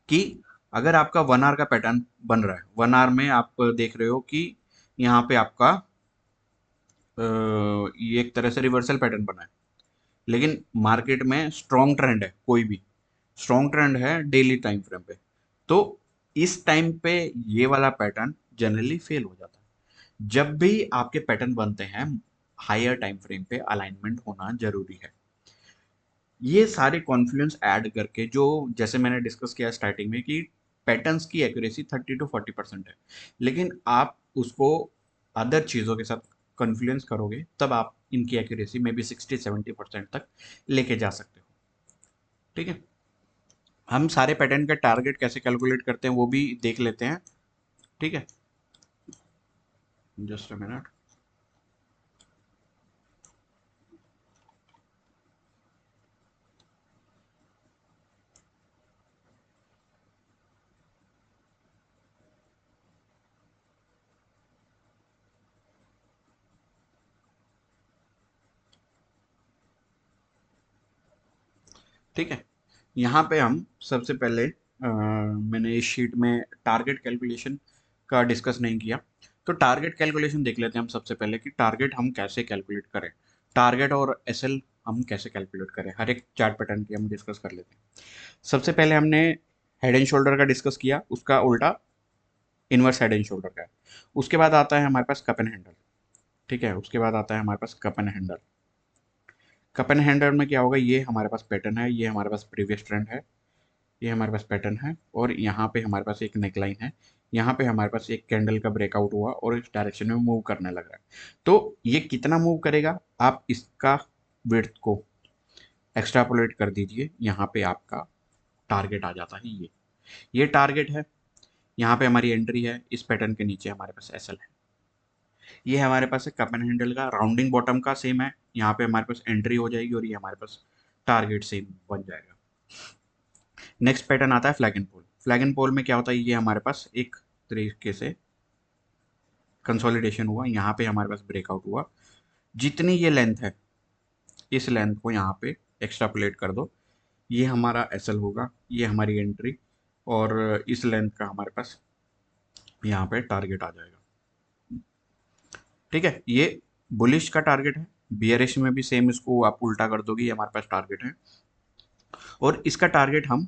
कि अगर आपका 1 आवर का पैटर्न बन रहा है, 1 आवर में आप देख रहे हो कि यहाँ पे आपका ये एक तरह से रिवर्सल पैटर्न बना है, लेकिन मार्केट में स्ट्रॉन्ग ट्रेंड है, कोई भी स्ट्रॉन्ग ट्रेंड है डेली टाइम फ्रेम पे, तो इस टाइम पे ये वाला पैटर्न जनरली फेल हो जाता है। जब भी आपके पैटर्न बनते हैं, हायर टाइम फ्रेम पे अलाइनमेंट होना जरूरी है। ये सारे कॉन्फ्लुएंस ऐड करके, जो जैसे मैंने डिस्कस किया स्टार्टिंग में कि पैटर्न्स की एक्यूरेसी 30 to 40% है, लेकिन आप उसको अदर चीज़ों के साथ कॉन्फ्लुएंस करोगे, तब आप इनकी एक्यूरेसी में भी 60-70% तक लेके जा सकते हो। ठीक है, हम सारे पैटर्न का टारगेट कैसे कैलकुलेट करते हैं वो भी देख लेते हैं। ठीक है, जस्ट अ मिनट। ठीक है, यहाँ पे हम सबसे पहले मैंने इस शीट में टारगेट कैलकुलेशन का डिस्कस नहीं किया। तो टारगेट कैलकुलेशन देख लेते हैं हम सबसे पहले कि टारगेट हम कैसे कैलकुलेट करें। टारगेट और एसएल हम कैसे कैलकुलेट करें, हर एक चार्ट पैटर्न की हम डिस्कस कर लेते हैं। सबसे पहले हमने हेड एंड शोल्डर का डिस्कस किया, उसका उल्टा इनवर्स हेड एंड शोल्डर का है। उसके बाद आता है हमारे पास कप एंड हैंडल। ठीक है, उसके बाद आता है हमारे पास cup and handle. Cup and handle में क्या होगा, ये हमारे पास पैटर्न है, ये हमारे पास प्रीवियस ट्रेंड है, ये हमारे पास पैटर्न है, और यहाँ पे हमारे पास एक नेकलाइन है। यहाँ पे हमारे पास एक कैंडल का ब्रेकआउट हुआ और इस डायरेक्शन में मूव करने लग रहा है। तो ये कितना मूव करेगा, आप इसका विड्थ को एक्स्ट्रापोलेट कर दीजिए, यहाँ पे आपका टारगेट आ जाता है। ये टारगेट है। यहाँ पे हमारी एंट्री है, इस पैटर्न के नीचे हमारे पास एसएल है। ये हमारे पास है कप एंड हैंडल का, राउंडिंग बॉटम का सेम है, यहाँ पे हमारे पास एंट्री हो जाएगी और ये हमारे पास टारगेट सेम बन जाएगा। नेक्स्ट पैटर्न आता है flag and pole. Flag and pole में क्या होता है, ये हमारे पास एक तरीके से कंसोलिडेशन हुआ, यहाँ पे हमारे पास ब्रेकआउट हुआ। जितनी ये लेंथ है, इस लेंथ को यहाँ पे एक्स्ट्रापोलेट कर दो, ये हमारा एसएल होगा, ये हमारी एंट्री, और इस लेंथ का हमारे पास यहाँ पे टारगेट आ जाएगा। ठीक है, ये बुलिश का टारगेट है। बियरिश में भी सेम, इसको आप उल्टा कर दोगे, ये हमारे पास टारगेट है। और इसका टारगेट हम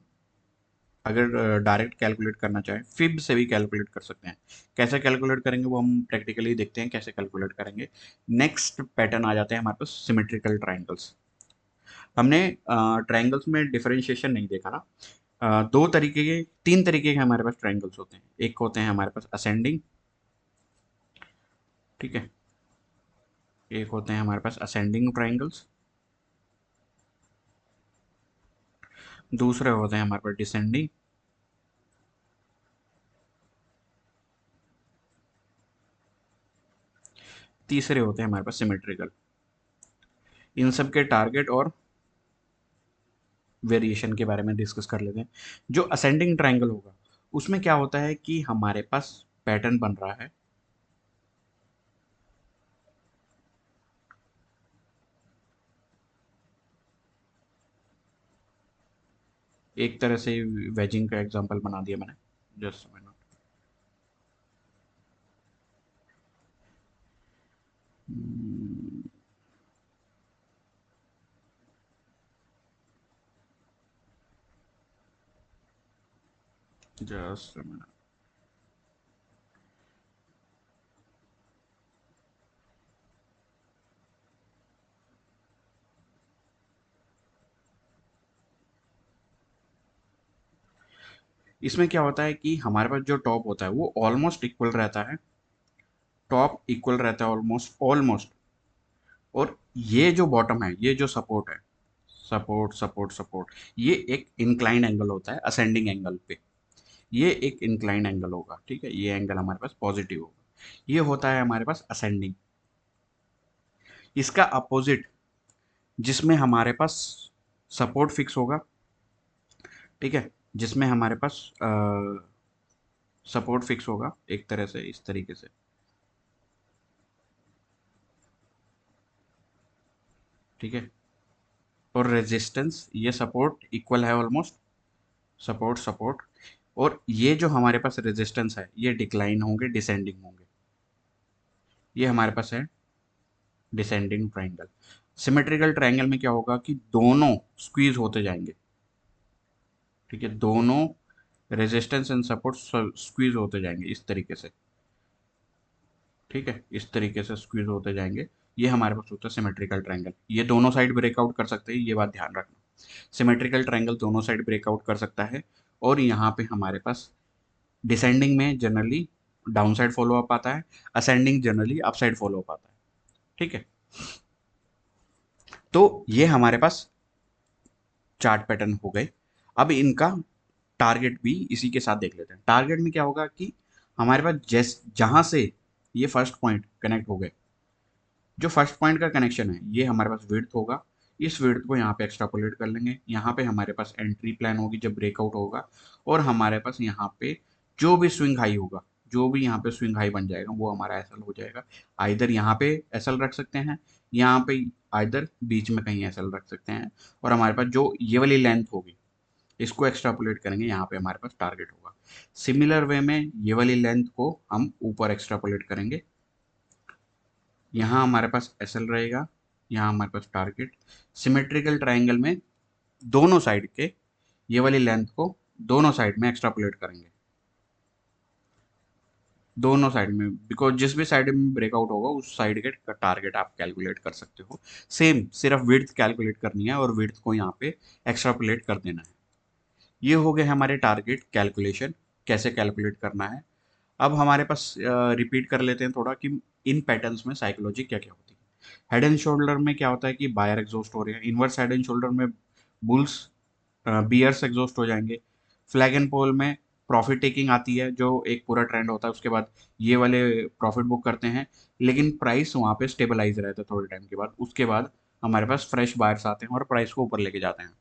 अगर डायरेक्ट कैलकुलेट करना चाहें, फिब से भी कैलकुलेट कर सकते हैं। कैसे कैलकुलेट करेंगे वो हम प्रैक्टिकली देखते हैं कैसे कैलकुलेट करेंगे। नेक्स्ट पैटर्न आ जाते हैं हमारे पास सिमेट्रिकल ट्राइंगल्स। हमने ट्राइंगल्स में डिफरेंशिएशन नहीं देखा ना। दो तरीके के, तीन तरीके के हमारे पास ट्राइंगल्स होते हैं। एक होते हैं हमारे पास असेंडिंग, ठीक है, एक होते हैं हमारे पास असेंडिंग ट्राइंगल्स, दूसरे होते हैं हमारे पास डिसेंडिंग, तीसरे होते हैं हमारे पास सिमेट्रिकल। इन सब के टारगेट और वेरिएशन के बारे में डिस्कस कर लेते हैं। जो असेंडिंग ट्राइंगल होगा, उसमें क्या होता है कि हमारे पास पैटर्न बन रहा है, एक तरह से वेजिंग का एग्जांपल बना दिया मैंने। Just minute, just minute. इसमें क्या होता है कि हमारे पास जो टॉप होता है वो ऑलमोस्ट इक्वल रहता है, टॉप इक्वल रहता है ऑलमोस्ट ऑलमोस्ट। और ये जो बॉटम है, ये जो सपोर्ट है, सपोर्ट सपोर्ट सपोर्ट, ये एक इंक्लाइन एंगल होता है असेंडिंग एंगल पे। ये एक इंक्लाइन एंगल होगा, ठीक है, ये एंगल हमारे पास पॉजिटिव होगा। ये होता है हमारे पास असेंडिंग। इसका अपोजिट, जिसमें हमारे पास सपोर्ट फिक्स होगा, ठीक है, जिसमें हमारे पास सपोर्ट फिक्स होगा एक तरह से इस तरीके से, ठीक है, और रेजिस्टेंस, ये सपोर्ट इक्वल है ऑलमोस्ट, सपोर्ट सपोर्ट, और ये जो हमारे पास रेजिस्टेंस है ये डिक्लाइन होंगे, डिसेंडिंग होंगे। ये हमारे पास है डिसेंडिंग ट्राइंगल। सिमेट्रिकल ट्राइंगल में क्या होगा कि दोनों स्क्वीज होते जाएंगे, ठीक है, दोनों रेजिस्टेंस एंड सपोर्ट स्क्वीज होते जाएंगे इस तरीके से, ठीक है, इस तरीके से स्क्वीज होते जाएंगे। ये हमारे पास होता है सिमेट्रिकल ट्राइंगल। ये दोनों साइड ब्रेकआउट कर सकते हैं, ये बात ध्यान रखना। सिमेट्रिकल ट्राइंगल दोनों साइड ब्रेकआउट कर सकता है। और यहाँ पे हमारे पास डिसेंडिंग में generally down side follow up आता है, ascending generally up side follow up आता है, ठीक है। तो ये हमारे पास चार्ट पैटर्न हो गए। अब इनका टारगेट भी इसी के साथ देख लेते हैं। टारगेट में क्या होगा कि हमारे पास जहां से ये फर्स्ट पॉइंट कनेक्ट हो गए, जो फर्स्ट पॉइंट का कनेक्शन है ये हमारे पास विड्थ होगा। इस विड्थ को यहाँ पे एक्स्ट्रापोलेट कर लेंगे, यहाँ पे हमारे पास एंट्री प्लान होगी जब ब्रेकआउट होगा, और हमारे पास यहाँ पे जो भी स्विंग हाई होगा, जो भी यहाँ पे स्विंग हाई बन जाएगा वो हमारा एसएल हो जाएगा। आइदर यहाँ पे एसएल रख सकते हैं, यहाँ पे आइदर बीच में कहीं एसएल रख सकते हैं। और हमारे पास जो ये वाली लेंथ होगी, इसको एक्स्ट्रापोलेट करेंगे, यहाँ पे हमारे पास टारगेट होगा। सिमिलर वे में ये वाली लेंथ को हम ऊपर एक्स्ट्रापोलेट करेंगे, यहाँ हमारे पास एसएल रहेगा, यहाँ हमारे पास टारगेट। सिमेट्रिकल ट्राइंगल में दोनों साइड के ये वाली लेंथ को दोनों साइड में एक्स्ट्रापोलेट करेंगे, दोनों साइड में, बिकॉज जिस भी साइड में ब्रेकआउट होगा उस साइड के टारगेट आप कैलकुलेट कर सकते हो। सेम सिर्फ विड्थ कैलकुलेट करनी है और विड्थ को यहाँ पे एक्स्ट्रापोलेट कर देना है। ये हो गए हमारे टारगेट कैलकुलेशन, कैसे कैलकुलेट करना है। अब हमारे पास रिपीट कर लेते हैं थोड़ा कि इन पैटर्न्स में साइकोलॉजी क्या क्या होती है। हेड एंड शोल्डर में क्या होता है कि बायर एग्जॉस्ट हो रहे हैं, इनवर्स हेड एंड शोल्डर में बुल्स बियर्स एग्जॉस्ट हो जाएंगे। फ्लैग एंड पोल में प्रॉफिट टेकिंग आती है, जो एक पूरा ट्रेंड होता है, उसके बाद ये वाले प्रॉफिट बुक करते हैं, लेकिन प्राइस वहाँ पे स्टेबलाइज रहता है थोड़े टाइम के बाद। उसके बाद हमारे पास फ्रेश बायर्स आते हैं और प्राइस को ऊपर लेके जाते हैं।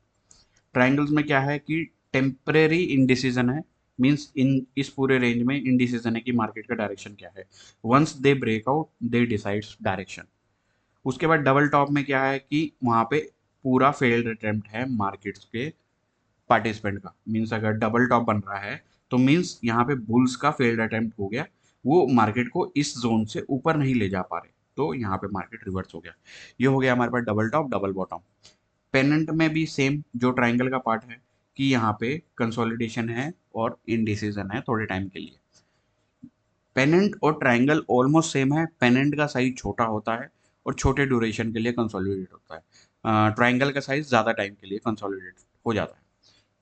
ट्राइंगल्स में क्या है कि टेम्परेरी इंडिसीजन है, मीन्स इन इस पूरे रेंज में इंडिसीजन है कि मार्केट का डायरेक्शन क्या है। Once they breakout they decides direction. उसके बाद डबल टॉप में क्या है कि वहाँ पे पूरा फेल्ड अटेम्प्ट है मार्केट्स के पार्टिसिपेंट का, मीन्स अगर डबल टॉप बन रहा है तो मीन्स यहाँ पे बुल्स का फेल्ड अटेम्प्ट हो गया, वो मार्केट को इस जोन से ऊपर नहीं ले जा पा रहे, तो यहाँ पे मार्केट रिवर्स हो गया। ये हो गया हमारे पास double top double bottom. Pennant में भी सेम जो ट्राइंगल का पार्ट है कि यहाँ पे कंसोलिडेशन है और इनडिसीजन है थोड़े टाइम के लिए। पेनेंट और ट्राइंगल ऑलमोस्ट सेम है, पेनेंट का साइज छोटा होता है और छोटे ड्यूरेशन के लिए कंसोलिडेट होता है, ट्राइंगल का साइज ज़्यादा टाइम के लिए कंसोलिडेट हो जाता है।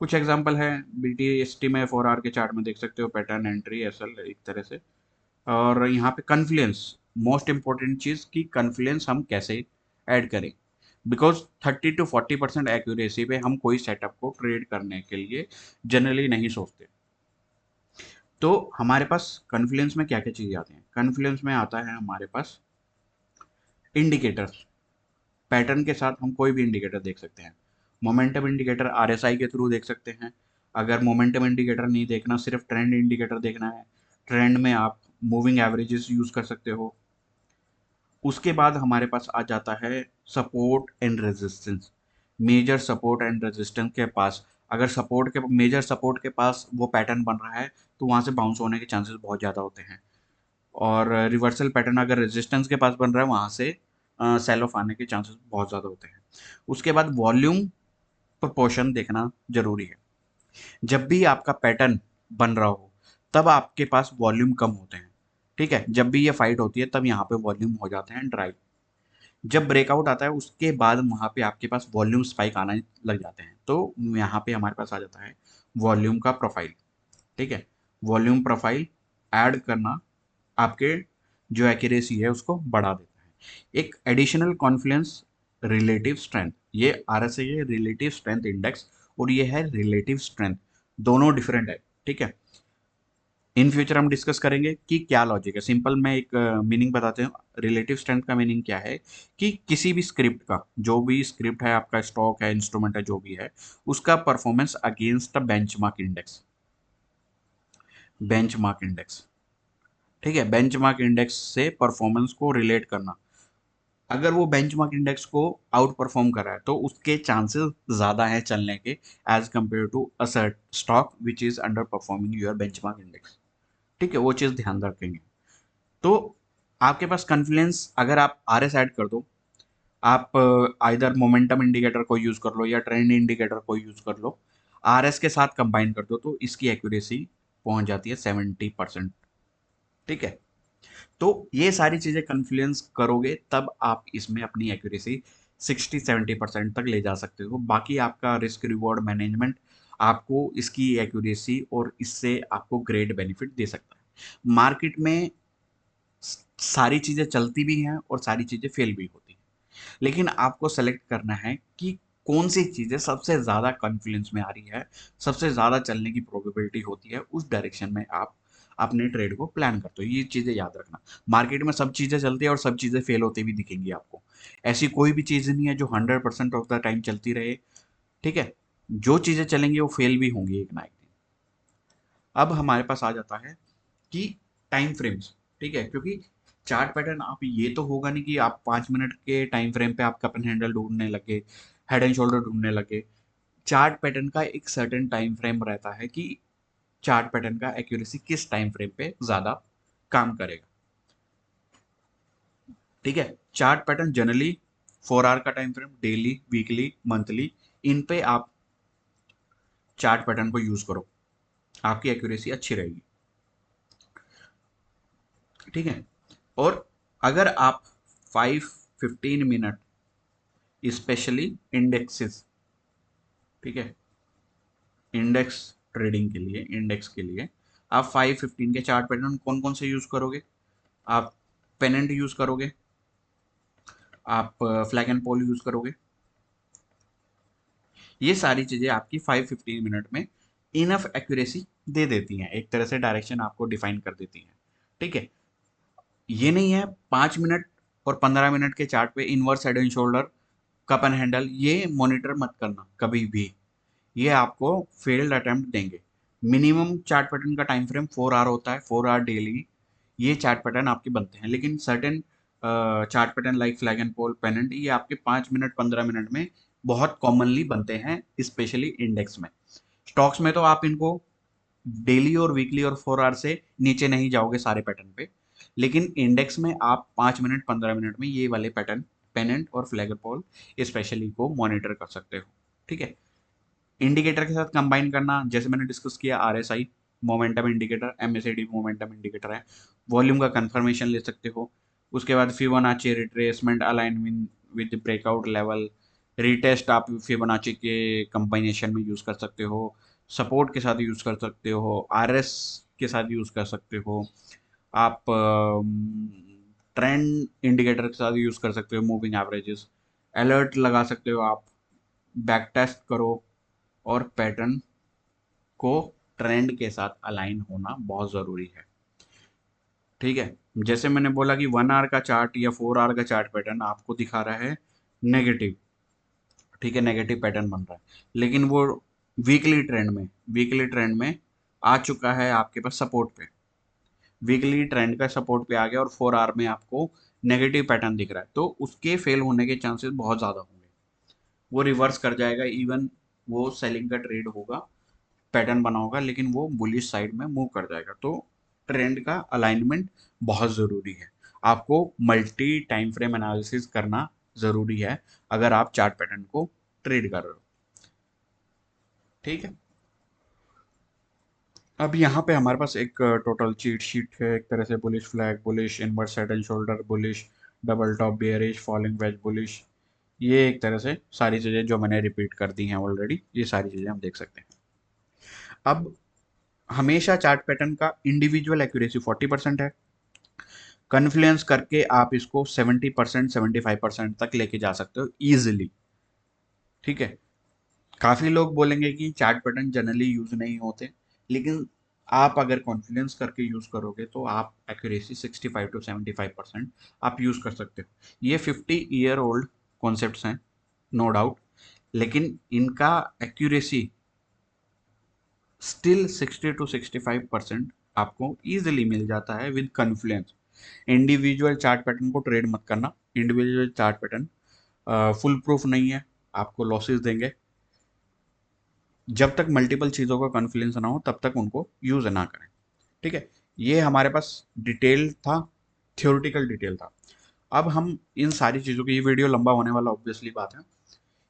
कुछ एग्जांपल है BTST में 4 आवर के चार्ट में देख सकते हो, पैटर्न एंट्री एसएल एक तरह से। और यहाँ पे कन्फ्लुएंस, मोस्ट इंपॉर्टेंट चीज़ कि कन्फ्लुएंस हम कैसे ऐड करें, बिकॉज 30 to 40% एक्यूरेसी पे हम कोई सेटअप को ट्रेड करने के लिए जनरली नहीं सोचते। तो हमारे पास कन्फ्लुएंस में क्या क्या चीज़ें आती हैं। कन्फ्लुएंस में आता है हमारे पास इंडिकेटर्स, पैटर्न के साथ हम कोई भी इंडिकेटर देख सकते हैं। मोमेंटम इंडिकेटर RSI के थ्रू देख सकते हैं। अगर मोमेंटम इंडिकेटर नहीं देखना, सिर्फ ट्रेंड इंडिकेटर देखना है, ट्रेंड में आप मूविंग एवरेजेस यूज कर सकते हो। उसके बाद हमारे पास आ जाता है support and resistance. Major support and resistance के पास, अगर सपोर्ट के मेजर सपोर्ट के पास वो पैटर्न बन रहा है तो वहाँ से बाउंस होने के चांसेस बहुत ज़्यादा होते हैं। और रिवर्सल पैटर्न अगर रेजिस्टेंस के पास बन रहा है वहाँ से सेल ऑफ आने के चांसेस बहुत ज़्यादा होते हैं। उसके बाद वॉल्यूम प्रोपोर्शन देखना जरूरी है। जब भी आपका पैटर्न बन रहा हो तब आपके पास वॉल्यूम कम होते हैं, ठीक है। जब भी ये फाइट होती है तब यहाँ पे वॉल्यूम हो जाते हैं ड्राई। जब ब्रेकआउट आता है उसके बाद वहाँ पे आपके पास वॉल्यूम स्पाइक आना लग जाते हैं, तो यहाँ पे हमारे पास आ जाता है वॉल्यूम का प्रोफाइल, ठीक है। वॉल्यूम प्रोफाइल ऐड करना आपके जो एक्यूरेसी है उसको बढ़ा देता है। एक एडिशनल कॉन्फ्लुएंस रिलेटिव स्ट्रेंथ, ये RSI है रिलेटिव स्ट्रेंथ इंडेक्स, और ये है रिलेटिव स्ट्रेंथ, दोनों डिफरेंट है, ठीक है। इन फ्यूचर हम डिस्कस करेंगे कि क्या लॉजिक है। सिंपल मैं एक मीनिंग बताते हैं। रिलेटिव स्ट्रेंथ का मीनिंग क्या है कि किसी भी स्क्रिप्ट का, जो भी स्क्रिप्ट है आपका, स्टॉक है, इंस्ट्रूमेंट है, जो भी है, उसका performance against the benchmark index, benchmark index, ठीक है। बेंचमार्क इंडेक्स से परफॉर्मेंस को रिलेट करना। अगर वो बेंचमार्क इंडेक्स को आउट परफॉर्म कर रहा है तो उसके चांसेस ज़्यादा हैं चलने के, as compare to a stock which is underperforming your benchmark index, ठीक है। वो चीज़ ध्यान रखेंगे। तो आपके पास कॉन्फ्लुएंस, अगर आप RS ऐड कर दो, आप आइदर मोमेंटम इंडिकेटर को यूज़ कर लो या ट्रेंड इंडिकेटर को यूज़ कर लो, RS के साथ कंबाइन कर दो तो इसकी एक्यूरेसी पहुंच जाती है 70%, ठीक है। तो ये सारी चीज़ें कन्फ्लुएंस करोगे तब आप इसमें अपनी एक्यूरेसी 60-70% तक ले जा सकते हो। बाकी आपका रिस्क रिवॉर्ड मैनेजमेंट आपको इसकी एक्यूरेसी और इससे आपको ग्रेट बेनिफिट दे सकता है। मार्केट में सारी चीज़ें चलती भी हैं और सारी चीज़ें फेल भी होती हैं, लेकिन आपको सेलेक्ट करना है कि कौन सी चीज़ें सबसे ज़्यादा कॉन्फिडेंस में आ रही है, सबसे ज़्यादा चलने की प्रोबेबिलिटी होती है, उस डायरेक्शन में आप अपने ट्रेड को प्लान करते हो। ये चीज़ें याद रखना। मार्केट में सब चीज़ें चलती है और सब चीज़ें फेल होती भी दिखेंगी आपको। ऐसी कोई भी चीज़ नहीं है जो 100% ऑफ द टाइम चलती रहे, ठीक है। जो चीज़ें चलेंगी वो फेल भी होंगी एक ना एक दिन। अब हमारे पास आ जाता है कि टाइम फ्रेम्स, ठीक है, क्योंकि चार्ट पैटर्न आप, ये तो होगा नहीं कि आप 5 मिनट के टाइम फ्रेम पे आप कप एंड हैंडल ढूंढने लगे, हेड एंड शोल्डर ढूंढने लगे। चार्ट पैटर्न का एक सर्टेन टाइम फ्रेम रहता है कि चार्ट पैटर्न का एक्यूरेसी किस टाइम फ्रेम पे ज़्यादा काम करेगा। ठीक है, चार्ट पैटर्न जनरली 4 आवर का time frame, daily, weekly, monthly, इन पे आप चार्ट पैटर्न को यूज़ करो, आपकी एक्यूरेसी अच्छी रहेगी। ठीक है, और अगर आप 5-15 मिनट स्पेशली इंडेक्सेस, ठीक है, इंडेक्स ट्रेडिंग के लिए, इंडेक्स के लिए आप 5-15 के चार्ट पैटर्न कौन कौन से यूज़ करोगे? आप पेनेंट यूज़ करोगे, आप फ्लैग एंड पोल यूज़ करोगे। ये सारी चीज़ें आपकी 5-15 मिनट में इनफ एक्यूरेसी दे देती हैं, एक तरह से डायरेक्शन आपको डिफाइन कर देती हैं। ठीक है, ये नहीं है 5 मिनट और 15 मिनट के चार्ट पे inverse head and shoulder, cup and handle, ये मॉनिटर मत करना कभी भी, ये आपको फेल्ड अटेम्प्ट देंगे। मिनिमम चार्ट पैटर्न का टाइम फ्रेम 4 आवर होता है, 4 आवर डेली ये चार्ट पैटर्न आपके बनते हैं। लेकिन certain chart pattern like flag and pole, pennant, ये आपके 5 मिनट 15 मिनट में बहुत कॉमनली बनते हैं, स्पेशली इंडेक्स में। स्टॉक्स में तो आप इनको डेली और वीकली और 4 आवर से नीचे नहीं जाओगे सारे पैटर्न पे, लेकिन इंडेक्स में आप 5 मिनट 15 मिनट में ये वाले पैटर्न, पेनेंट और फ्लैग एंड पोल स्पेशली को मॉनिटर कर सकते हो। ठीक है, इंडिकेटर के साथ कंबाइन करना, जैसे मैंने डिस्कस किया, RSI momentum indicator, MACD momentum indicator है, वॉल्यूम का कंफर्मेशन ले सकते हो। उसके बाद Fibonacci retracement alignment with breakout level, retest आप फिबोनाची के कंबाइनेशन में यूज़ कर सकते हो, सपोर्ट के साथ यूज़ कर सकते हो, आरएस के साथ यूज़ कर सकते हो, आप ट्रेंड इंडिकेटर के साथ यूज़ कर सकते हो, मूविंग एवरेजेस, अलर्ट लगा सकते हो आप, बैक टेस्ट करो, और पैटर्न को ट्रेंड के साथ अलाइन होना बहुत ज़रूरी है। ठीक है, जैसे मैंने बोला कि 1 आवर का चार्ट या 4 आवर का चार्ट पैटर्न आपको दिखा रहा है नेगेटिव, ठीक है, नेगेटिव पैटर्न बन रहा है, लेकिन वो वीकली ट्रेंड में आ चुका है आपके पास सपोर्ट पे, वीकली ट्रेंड का सपोर्ट पे आ गया और 4 आवर में आपको नेगेटिव पैटर्न दिख रहा है, तो उसके फेल होने के चांसेस बहुत ज़्यादा होंगे, वो रिवर्स कर जाएगा, इवन वो सेलिंग का ट्रेड होगा, पैटर्न बना होगा, लेकिन वो बुलिश साइड में मूव कर जाएगा। तो ट्रेंड का अलाइनमेंट बहुत ज़रूरी है, आपको मल्टी टाइम फ्रेम एनालिसिस करना ज़रूरी है अगर आप चार्ट पैटर्न को ट्रेड कर रहे हो। ठीक है, अब यहाँ पे हमारे पास एक टोटल चीट शीट है, एक तरह से bullish flag, bullish inverse head and shoulder, bullish double top bearish, falling veg bullish, ये एक तरह से सारी चीज़ें जो मैंने रिपीट कर दी हैं ऑलरेडी, ये सारी चीज़ें हम देख सकते हैं। अब हमेशा चार्ट पैटर्न का इंडिविजुअल एक्यूरेसी 40% है, कन्फ्लुएंस करके आप इसको 70% 75% तक लेके जा सकते हो ईजिली। ठीक है, काफ़ी लोग बोलेंगे कि चार्ट पैटर्न जनरली यूज नहीं होते, लेकिन आप अगर कॉन्फिडेंस करके यूज करोगे तो आप एक्यूरेसी 65-75% आप यूज कर सकते हो। ये 50 ईयर ओल्ड कॉन्सेप्ट्स हैं, नो डाउट, लेकिन इनका एक्यूरेसी स्टिल 60-65% आपको ईजिली मिल जाता है with confluence. Individual chart pattern को ट्रेड मत करना, individual chart pattern full proof नहीं है, आपको लॉसेस देंगे। जब तक मल्टीपल चीज़ों का कॉन्फ्लुएंस ना हो तब तक उनको यूज़ ना करें। ठीक है, ये हमारे पास डिटेल था, थ्योरेटिकल डिटेल था। अब हम इन सारी चीज़ों की, ये वीडियो लंबा होने वाला ऑब्वियसली बात है,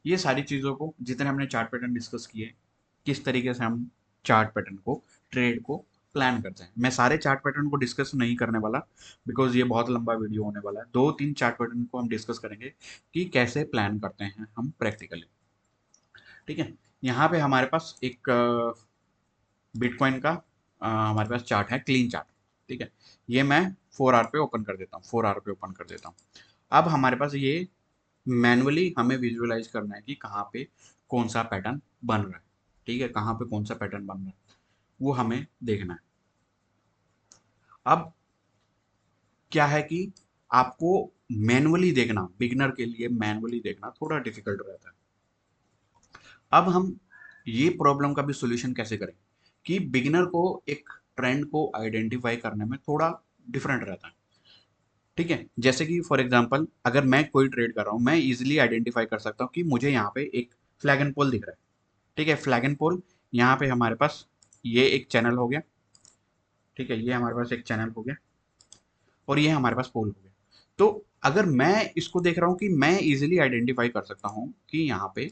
ये सारी चीज़ों को जितने हमने चार्ट पैटर्न डिस्कस किए, किस तरीके से हम चार्ट पैटर्न को, ट्रेड को प्लान करते हैं, मैं सारे चार्ट पैटर्न को डिस्कस नहीं करने वाला बिकॉज ये बहुत लंबा वीडियो होने वाला है। 2-3 चार्ट पैटर्न को हम डिस्कस करेंगे कि कैसे प्लान करते हैं हम प्रैक्टिकली। ठीक है, यहाँ पे हमारे पास एक बिटकॉइन का हमारे पास चार्ट है, क्लीन चार्ट। ठीक है, ये मैं 4 आवर पे ओपन कर देता हूँ, 4 आवर पे ओपन कर देता हूँ। अब हमारे पास ये मैनुअली हमें विजुअलाइज करना है कि कहाँ पे कौन सा पैटर्न बन रहा है। ठीक है, कहाँ पे कौन सा पैटर्न बन रहा है वो हमें देखना है। अब क्या है कि आपको मैनुअली देखना, बिगिनर के लिए मैनुअली देखना थोड़ा डिफिकल्ट रहता है। अब हम ये प्रॉब्लम का भी सॉल्यूशन कैसे करें कि बिगिनर को एक ट्रेंड को आइडेंटिफाई करने में थोड़ा डिफरेंट रहता है। ठीक है, जैसे कि फॉर एग्जांपल अगर मैं कोई ट्रेड कर रहा हूँ, मैं इजीली आइडेंटिफाई कर सकता हूँ कि मुझे यहाँ पे एक फ्लैग एंड पोल दिख रहा है। ठीक है, फ्लैग एंड पोल, यहाँ पे हमारे पास ये एक चैनल हो गया। ठीक है, ये हमारे पास एक चैनल हो गया और ये हमारे पास पोल हो गया। तो अगर मैं इसको देख रहा हूँ कि मैं इजीली आइडेंटिफाई कर सकता हूँ कि यहाँ पे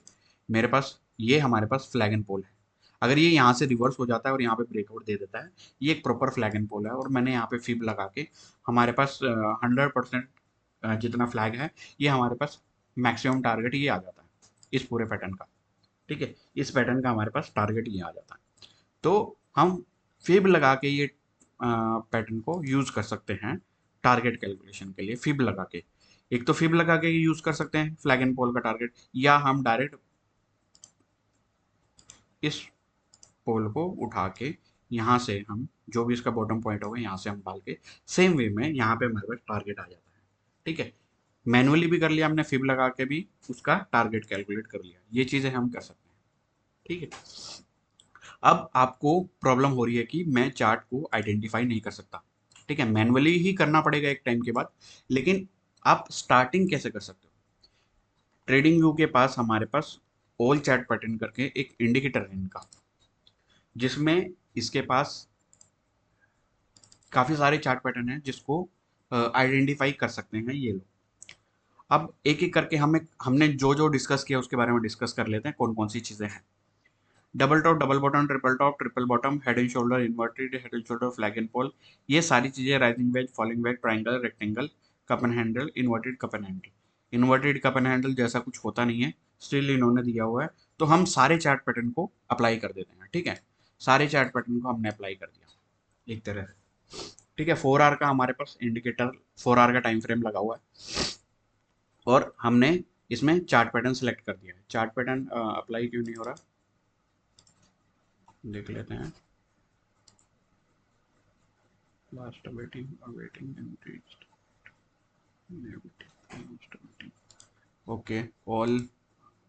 मेरे पास ये हमारे पास फ्लैग एंड पोल है। अगर ये यहाँ से रिवर्स हो जाता है और यहाँ पे ब्रेकआउट दे देता है, ये एक प्रॉपर फ्लैग एंड पोल है। और मैंने यहाँ पे फिब लगा के हमारे पास 100% जितना फ्लैग है, ये हमारे पास मैक्सिमम टारगेट ये आ जाता है इस पूरे पैटर्न का। ठीक है, इस पैटर्न का हमारे पास टारगेट ये आ जाता है। तो हम फिब लगा के ये पैटर्न को यूज कर सकते हैं टारगेट कैलकुलेशन के लिए। फिब लगा के, एक तो फिब लगा के यूज कर सकते हैं फ्लैग एंड पोल का टारगेट, या हम डायरेक्ट इस पोल को उठा के यहाँ से हम जो भी इसका बॉटम पॉइंट होगा यहाँ से हम डाल के सेम वे में यहाँ पे हमारे पास टारगेट आ जाता है। ठीक है, मैनुअली भी कर लिया हमने, फिब लगा के भी उसका टारगेट कैलकुलेट कर लिया। ये चीजें हम कर सकते हैं। ठीक है, अब आपको प्रॉब्लम हो रही है कि मैं चार्ट को आइडेंटिफाई नहीं कर सकता। ठीक है, मैनुअली ही करना पड़ेगा एक टाइम के बाद, लेकिन आप स्टार्टिंग कैसे कर सकते हो? ट्रेडिंग व्यू के पास हमारे पास ऑल चार्ट पैटर्न करके एक इंडिकेटर है इनका, जिसमें इसके पास काफी सारे चार्ट पैटर्न हैं जिसको आइडेंटिफाई कर सकते हैं ये लोग। अब एक एक करके हमने जो जो डिस्कस किया उसके बारे में डिस्कस कर लेते हैं, कौन कौन सी चीजें हैं। Double top, double bottom, triple bottom, head and shoulder, inverted head and shoulder, flag and pole, ये सारी चीजें, rising wedge, falling wedge, triangle, rectangle, cup and handle, inverted cup and handle. Inverted cup and handle जैसा कुछ होता नहीं है, स्टिल इन्होंने दिया हुआ है, तो हम सारे चार्ट पैटर्न को अप्लाई कर देते हैं। ठीक है, सारे चार्ट पैटर्न को हमने अप्लाई कर दिया एक तरह से। ठीक है, 4 आवर का हमारे पास इंडिकेटर, 4 आवर का टाइम फ्रेम लगा हुआ है और हमने इसमें चार्ट पैटर्न सेलेक्ट कर दिया है। चार्ट पैटर्न अप्लाई क्यों नहीं हो रहा, देख लेते हैं। Last waiting, awaiting, okay, all,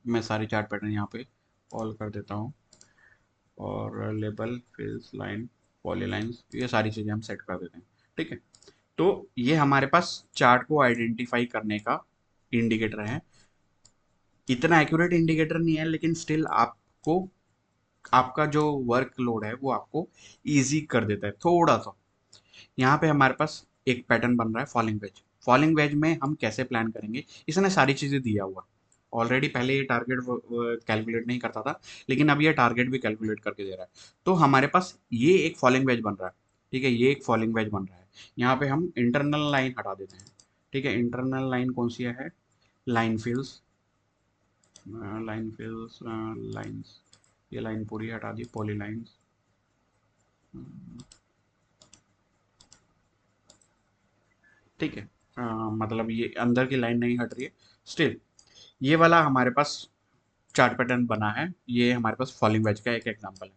मैं सारे चार्ट पैटर्न यहाँ पे ऑल कर देता हूँ। और लेबल, फिल्स, लाइन, पॉलीलाइंस, ये सारी चीज़ें हम सेट कर देते हैं। ठीक है, तो ये हमारे पास चार्ट को आइडेंटिफाई करने का इंडिकेटर है। इतना एक्यूरेट इंडिकेटर नहीं है, लेकिन स्टिल आपको आपका जो वर्कलोड है वो आपको इजी कर देता है थोड़ा सा। यहाँ पे हमारे पास एक पैटर्न बन रहा है फॉलिंग वेज। फॉलिंग वेज में हम कैसे प्लान करेंगे, इसने सारी चीज़ें दिया हुआ। ऑलरेडी पहले ये टारगेट कैलकुलेट नहीं करता था, लेकिन अब ये टारगेट भी कैलकुलेट करके दे रहा है। तो हमारे पास ये एक फॉलिंग वेज बन रहा है। ठीक है, ये एक फॉलिंग वेज बन रहा है। यहाँ पे हम इंटरनल लाइन हटा देते हैं। ठीक है, इंटरनल लाइन कौन सी है? लाइन फिल्स, लाइन फिल्स, लाइन्स, ये लाइन पूरी हटा दी, पॉली लाइन्स। ठीक है, मतलब ये अंदर की लाइन नहीं हट रही है, स्टिल ये वाला हमारे पास चार्ट पैटर्न बना है। ये हमारे पास फॉलिंग वेज का एक एग्जांपल है।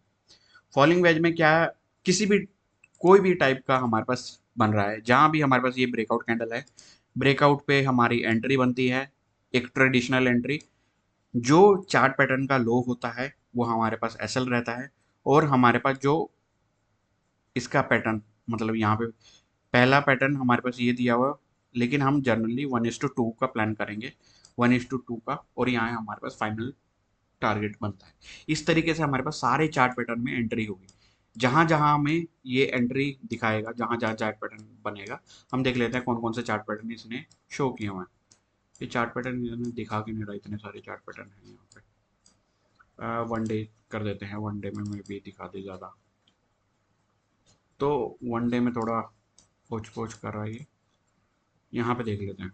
फॉलिंग वेज में क्या है, किसी भी कोई भी टाइप का हमारे पास बन रहा है, जहां भी हमारे पास ये ब्रेकआउट कैंडल है, ब्रेकआउट पे हमारी एंट्री बनती है, एक ट्रेडिशनल एंट्री। जो चार्ट पैटर्न का लो होता है वो हमारे पास एसएल रहता है, और हमारे पास जो इसका पैटर्न, मतलब यहाँ पे पहला पैटर्न हमारे पास ये दिया हुआ, लेकिन हम जनरली 1:2 का प्लान करेंगे, 1:2 का, और यहाँ हमारे पास फाइनल टारगेट बनता है। इस तरीके से हमारे पास सारे चार्ट पैटर्न में एंट्री होगी। जहां जहां हमें ये एंट्री दिखाएगा, जहां जहां चार्ट पैटर्न बनेगा, हम देख लेते हैं कौन कौन से चार्ट पैटर्न इसने शो किए हुए हैं। ये चार्ट पैटर्न इसने दिखा के नहीं रहा, इतने सारे चार्ट पैटर्न हैं यहाँ पे। वन डे कर देते हैं, वन डे में भी दिखा दे ज़्यादा, तो वन डे में थोड़ा पोच पोच कर रहा है ये। यहाँ पे देख लेते हैं।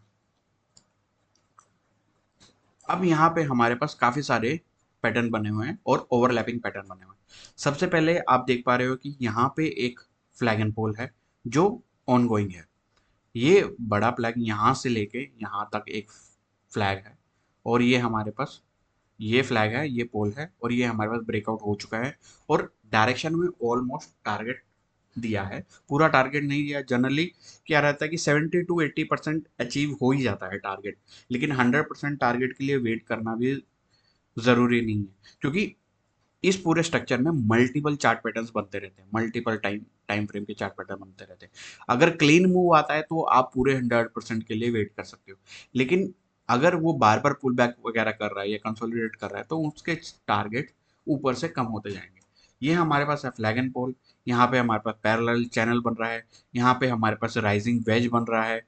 अब यहाँ पे हमारे पास काफ़ी सारे पैटर्न बने हुए हैं और ओवरलैपिंग पैटर्न बने हुए हैं। सबसे पहले आप देख पा रहे हो कि यहाँ पे एक फ्लैग एंड पोल है जो ऑन गोइंग है। ये बड़ा फ्लैग यहाँ से लेके यहाँ तक एक फ्लैग है, और ये हमारे पास ये फ्लैग है, ये पोल है, और ये हमारे पास ब्रेकआउट हो चुका है। और डायरेक्शन में ऑलमोस्ट टारगेट दिया है, पूरा टारगेट नहीं दिया। जनरली क्या रहता है कि 70 to 80% अचीव हो ही जाता है टारगेट, लेकिन 100% टारगेट के लिए वेट करना भी ज़रूरी नहीं है, क्योंकि इस पूरे स्ट्रक्चर में मल्टीपल चार्ट पैटर्न्स बनते रहते हैं, मल्टीपल टाइम टाइम फ्रेम के चार्ट पैटर्न बनते रहते हैं। अगर क्लीन मूव आता है तो आप पूरे 100% के लिए वेट कर सकते हो, लेकिन अगर वो बार बार पुल बैक वगैरह कर रहा है या कंसोलिडेट कर रहा है, तो उसके टारगेट ऊपर से कम होते जाएंगे। ये हमारे पास है फ्लैग एंड पोल, यहाँ पे हमारे पास पैरेलल चैनल बन रहा है, यहाँ पे हमारे पास राइजिंग वेज बन रहा है,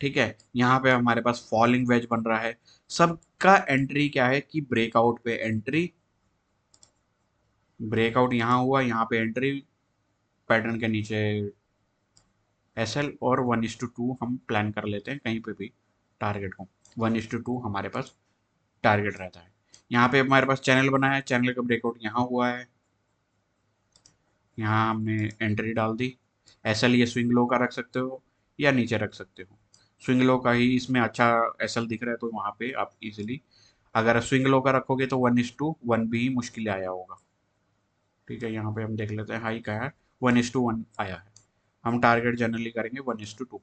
ठीक है, यहाँ पे हमारे पास फॉलिंग वेज बन रहा है। सबका एंट्री क्या है कि ब्रेकआउट पे एंट्री, ब्रेकआउट यहाँ हुआ, यहाँ पे एंट्री, पैटर्न के नीचे एसएल, और 1:2 हम प्लान कर लेते हैं कहीं पे भी टारगेट को। 1:2 हमारे पास टारगेट रहता है। यहाँ पे हमारे पास चैनल बना है, चैनल का ब्रेकआउट यहाँ हुआ है, यहाँ हमने एंट्री डाल दी। एसएल ये स्विंग लो का रख सकते हो या नीचे रख सकते हो। स्विंग लो का ही इसमें अच्छा एसएल दिख रहा है, तो वहाँ पे आप इजीली, अगर स्विंग लो का रखोगे तो 1:1 भी मुश्किल आया होगा। ठीक है, यहाँ पे हम देख लेते हैं हाई का है, 1:1 आया है। हम टारगेट जनरली करेंगे 1:2।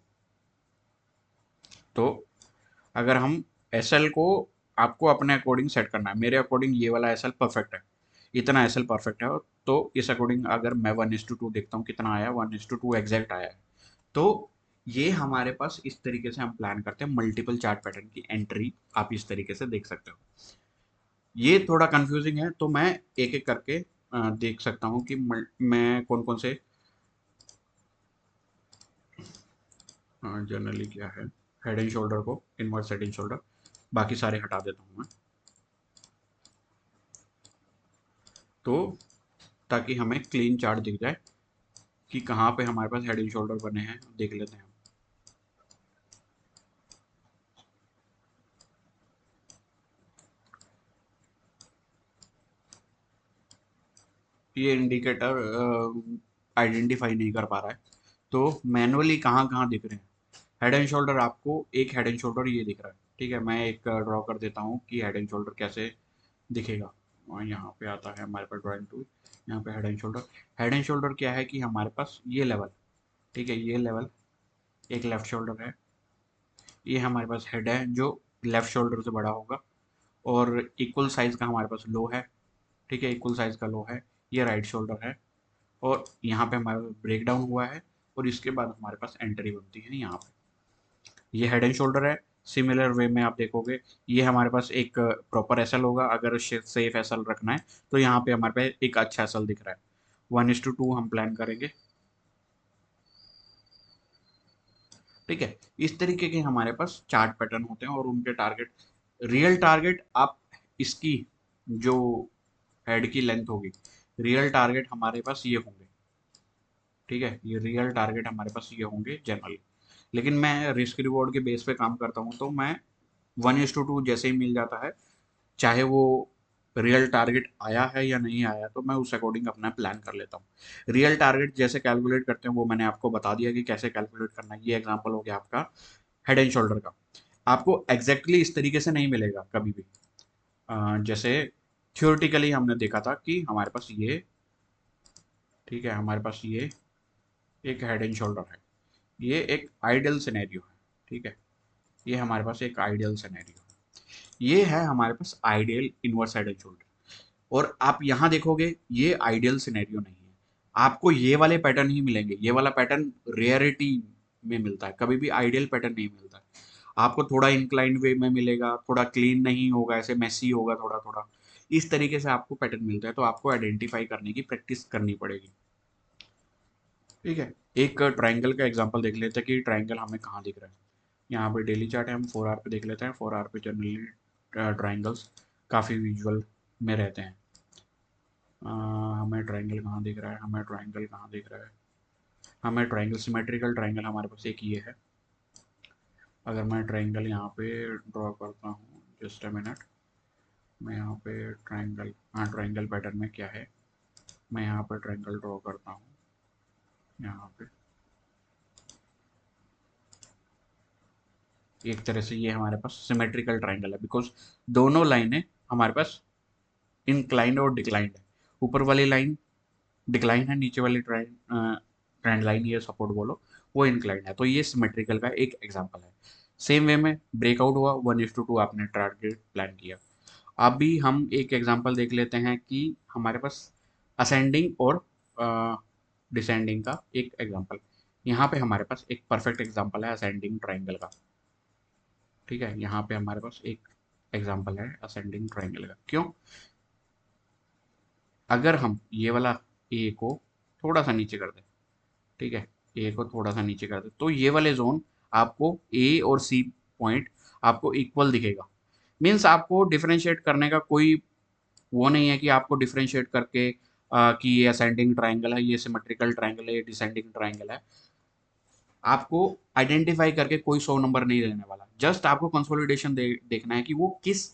तो अगर हम एसएल को, आपको अपने अकॉर्डिंग सेट करना है, मेरे अकॉर्डिंग ये वाला एसएल परफेक्ट है, इतना एसएल परफेक्ट है, तो इस अकॉर्डिंग अगर मैं 1:2 देखता हूँ कितना आया, 1:2 एग्जैक्ट आया है। तो ये हमारे पास इस तरीके से हम प्लान करते हैं मल्टीपल चार्ट पैटर्न की एंट्री, आप इस तरीके से देख सकते हो। ये थोड़ा कंफ्यूजिंग है, तो मैं एक एक करके देख सकता हूँ कि मैं कौन कौन से जनरली क्या है, हेड एंड शोल्डर को, इनवर्स हेड एंड शोल्डर, बाकी सारे हटा देता हूँ मैं, तो ताकि हमें क्लीन चार्ट दिख जाए कि कहाँ पे हमारे पास हेड एंड शोल्डर बने हैं, देख लेते हैं। ये इंडिकेटर आइडेंटिफाई नहीं कर पा रहा है, तो मैनुअली कहाँ कहाँ दिख रहे हैं हेड एंड शोल्डर। आपको एक हेड एंड शोल्डर ये दिख रहा है, ठीक है, मैं एक ड्रॉ कर देता हूँ कि हेड एंड शोल्डर कैसे दिखेगा। और यहाँ पे आता है हमारे पास ड्राइंग टूल, यहाँ पे head and shoulder. Head and shoulder क्या है कि हमारे पास ये लेवल, ठीक है, ये लेवल एक लेफ्ट शोल्डर है, ये हमारे पास हेड है जो लेफ्ट शोल्डर से बड़ा होगा, और इक्वल साइज का हमारे पास लो है, ठीक है, इक्वल साइज का लो है, ये राइट शोल्डर है, और यहाँ पे हमारा ब्रेक डाउन हुआ है, और इसके बाद हमारे पास एंट्री बनती है यहाँ पे। ये हेड एंड शोल्डर है। सिमिलर वे में आप देखोगे, ये हमारे पास एक प्रॉपर एसएल होगा, अगर सेफ एसएल रखना है तो यहाँ पे हमारे पास एक अच्छा एसएल दिख रहा है। 1:2 हम प्लान करेंगे, ठीक है। इस तरीके के हमारे पास चार्ट पैटर्न होते हैं, और उनके टारगेट, रियल टारगेट आप इसकी जो हेड की लेंथ होगी, रियल टारगेट हमारे पास ये होंगे, ठीक है, ये रियल टारगेट हमारे पास ये होंगे जनरली। लेकिन मैं रिस्क रिवॉर्ड के बेस पे काम करता हूँ, तो मैं 1:2 जैसे ही मिल जाता है, चाहे वो रियल टारगेट आया है या नहीं आया, तो मैं उस अकॉर्डिंग अपना प्लान कर लेता हूँ। रियल टारगेट जैसे कैलकुलेट करते हैं वो मैंने आपको बता दिया कि कैसे कैलकुलेट करना है। ये एग्जांपल हो गया आपका हेड एंड शोल्डर का। आपको एग्जैक्टली exactly इस तरीके से नहीं मिलेगा कभी भी। जैसे थियोरटिकली हमने देखा था कि हमारे पास ये, ठीक है, हमारे पास ये एक हेड एंड शोल्डर है, ये एक आइडियल सिनेरियो है, ठीक है, ये हमारे पास एक आइडियल सिनेरियो है, ये है हमारे पास ideal inverse head and shoulder. और आप यहाँ देखोगे ये आइडियल सिनेरियो नहीं है, आपको ये वाले पैटर्न ही मिलेंगे, ये वाला पैटर्न रेयरिटी में मिलता है, कभी भी आइडियल पैटर्न नहीं मिलता है। आपको थोड़ा इंक्लाइंड वे में मिलेगा, थोड़ा क्लीन नहीं होगा, ऐसे मेसी होगा थोड़ा थोड़ा, इस तरीके से आपको पैटर्न मिलता है, तो आपको आइडेंटिफाई करने की प्रैक्टिस करनी पड़ेगी, ठीक है। एक ट्राइंगल का एग्जांपल देख लेते हैं कि ट्राइंगल हमें कहाँ दिख रहा है। यहाँ पे डेली चार्ट है, हम 4 आवर पे देख लेते हैं। 4 आवर पे जनरली ट्राइंगल्स काफ़ी विजुअल में रहते हैं। हमें ट्रायंगल कहाँ दिख रहा है, हमें ट्रायंगल कहाँ दिख रहा है, हमें ट्रायंगल, सिमेट्रिकल ट्रायंगल हमारे पास एक ये है। अगर मैं ट्रायंगल यहाँ पे ड्रॉ करता हूँ, जस्ट अ मिनट, मैं यहाँ पे ट्रायंगल, हाँ ट्रायंगल पैटर्न में क्या है, मैं यहाँ पे ट्रायंगल ड्रॉ करता हूँ, यहाँ पे एक तरह से ये हमारे पास सिमेट्रिकल ट्रायंगल है, बिकॉज दोनों लाइनें हमारे पास इंक्लाइंड और डिक्लाइंड है। ऊपर वाली लाइन डिक्लाइन है, नीचे वाली ट्रेंड लाइन, ये सपोर्ट बोलो, वो इंक्लाइंड है, तो ये सिमेट्रिकल का एक एग्जांपल है। सेम वे में ब्रेकआउट हुआ, 1:2 आपने टारगेट प्लान किया। अभी हम एक एग्जांपल देख लेते हैं कि हमारे पास असेंडिंग और डिसेंडिंग का एक एग्जांपल। यहाँ पे हमारे पास एक परफेक्ट एग्जांपल है असेंडिंग ट्राइंगल का, ठीक है, यहाँ पे हमारे पास एक एग्जांपल है असेंडिंग ट्राइंगल का। क्यों? अगर हम ये वाला ए को थोड़ा सा नीचे कर दें, ठीक है, ए को थोड़ा सा नीचे कर दें, तो ये वाले जोन आपको ए और सी पॉइंट आपको इक्वल दिखेगा। मीन्स आपको डिफरेंशिएट करने का कोई वो नहीं है कि आपको डिफरेंशिएट करके कि ये असेंडिंग ट्राइंगल है, ये सिमेट्रिकल ट्राइंगल है, ये डिसेंडिंग ट्राइंगल है। आपको आइडेंटिफाई करके कोई 100 नंबर नहीं देने वाला। जस्ट आपको कंसोलिडेशन देखना है कि वो किस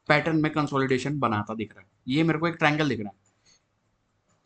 पैटर्न में कंसोलिडेशन बनाता दिख रहा है। ये मेरे को एक ट्राइंगल दिख रहा है,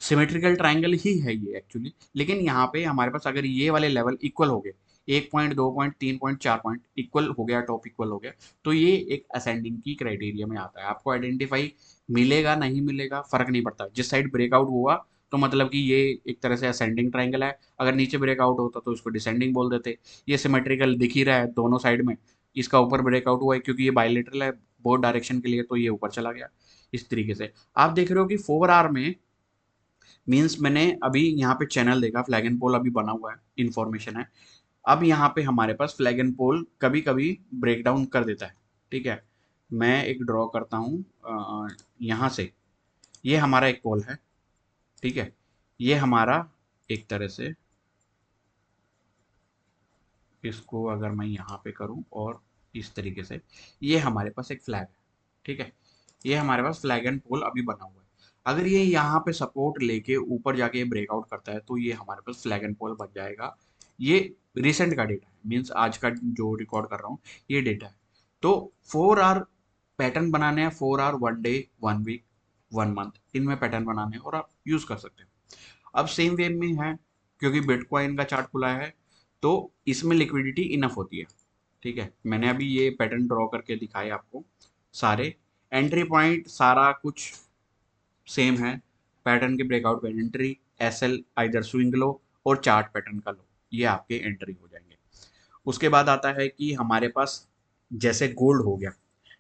सिमेट्रिकल ट्राइंगल ही है ये एक्चुअली, लेकिन यहाँ पे हमारे पास अगर ये वाले लेवल इक्वल हो गए, 1 point, 2 point, 3 point, 4 point equal हो गया, टॉप इक्वल हो गया, तो ये एक असेंडिंग की क्राइटेरिया में आता है। आपको आइडेंटिफाई मिलेगा नहीं मिलेगा फर्क नहीं पड़ता, जिस साइड ब्रेकआउट हुआ तो मतलब कि ये एक तरह से असेंडिंग ट्राइंगल है, अगर नीचे ब्रेकआउट होता तो इसको डिसेंडिंग बोल देते। ये सिमेट्रिकल दिख ही रहा है दोनों साइड में, इसका ऊपर ब्रेकआउट हुआ है क्योंकि ये बायलेटरल है बोथ डायरेक्शन के लिए, तो ये ऊपर चला गया। इस तरीके से आप देख रहे हो कि 4 आवर में, मीन्स मैंने अभी यहाँ पे चैनल देखा, फ्लैग एंड पोल अभी बना हुआ है, इन्फॉर्मेशन है। अब यहाँ पे हमारे पास फ्लैग एंड पोल कभी कभी ब्रेक डाउन कर देता है, ठीक है। मैं एक ड्रॉ करता हूँ यहाँ से, ये हमारा एक पोल है, ठीक है। ये हमारा एक तरह से, इसको अगर मैं यहाँ पे करूँ और इस तरीके से, ये हमारे पास एक फ्लैग है, ठीक है। ये हमारे पास फ्लैग एंड पोल अभी बना हुआ है। अगर ये यहाँ पे सपोर्ट लेके ऊपर जाके ब्रेकआउट करता है तो ये हमारे पास फ्लैग एंड पोल बन जाएगा। ये रिसेंट का डेटा है, मीन्स आज का जो रिकॉर्ड कर रहा हूँ ये डेटा है। तो 4 आवर पैटर्न बनाने हैं, 4 आवर, 1 डे, 1 वीक, 1 मंथ, इनमें पैटर्न बनाने हैं और आप यूज कर सकते हैं। अब सेम वे में है, क्योंकि बिटकॉइन का चार्ट खुला है तो इसमें लिक्विडिटी इनफ होती है, ठीक है। मैंने अभी ये पैटर्न ड्रॉ करके दिखाए आपको, सारे एंट्री पॉइंट सारा कुछ सेम है। पैटर्न के ब्रेकआउट पे entry, SL either swing low और चार्ट पैटर्न का लो, ये आपके एंट्री हो जाएंगे। उसके बाद आता है कि हमारे पास जैसे गोल्ड हो गया,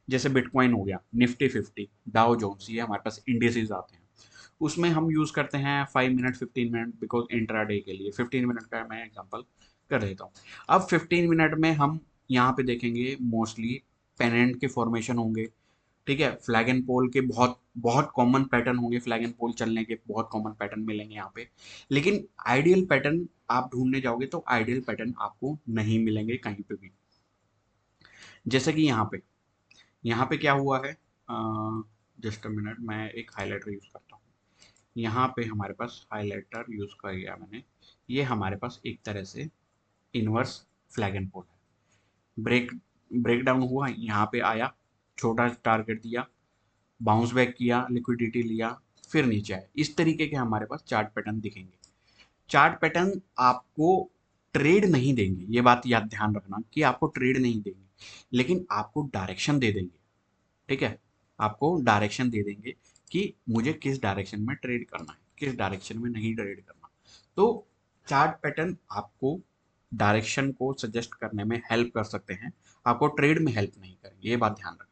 जैसे बिटकॉइन हो गया, निफ्टी 50, डाउ जोन्स, ये हमारे पास इंडिसेस आते हैं। उसमें हम यूज़ करते हैं 5 मिनट, 15 मिनट, बिकॉज इंट्राडे के लिए 15 मिनट का मैं एग्जांपल कर देता हूँ। अब 15 मिनट में हम यहाँ पे देखेंगे मोस्टली पेनेंट के फॉर्मेशन होंगे, ठीक है। फ्लैग एंड पोल के बहुत बहुत कॉमन पैटर्न होंगे, फ्लैग एंड पोल चलने के बहुत कॉमन पैटर्न मिलेंगे यहाँ पे। लेकिन आइडियल पैटर्न आप ढूंढने जाओगे तो आइडियल पैटर्न आपको नहीं मिलेंगे कहीं पे भी। जैसे कि यहाँ पे क्या हुआ है, जस्ट अ मिनट, मैं एक हाइलाइटर यूज करता हूँ। यहाँ पे हमारे पास हाइलाइटर यूज कर लिया मैंने। ये हमारे पास एक तरह से इनवर्स फ्लैग एंड पोल है। ब्रेक ब्रेक डाउन हुआ, यहाँ पे आया, छोटा टारगेट दिया, बाउंस बैक किया, लिक्विडिटी लिया, फिर नीचे आया। इस तरीके के हमारे पास चार्ट पैटर्न दिखेंगे। चार्ट पैटर्न आपको ट्रेड नहीं देंगे, ये बात याद ध्यान रखना कि आपको ट्रेड नहीं देंगे, लेकिन आपको डायरेक्शन दे देंगे, ठीक है। आपको डायरेक्शन दे देंगे कि मुझे किस डायरेक्शन में ट्रेड करना है, किस डायरेक्शन में नहीं ट्रेड करना। तो चार्ट पैटर्न आपको डायरेक्शन को सजेस्ट करने में हेल्प कर सकते हैं, आपको ट्रेड में हेल्प नहीं करेंगे, ये बात ध्यान रखना।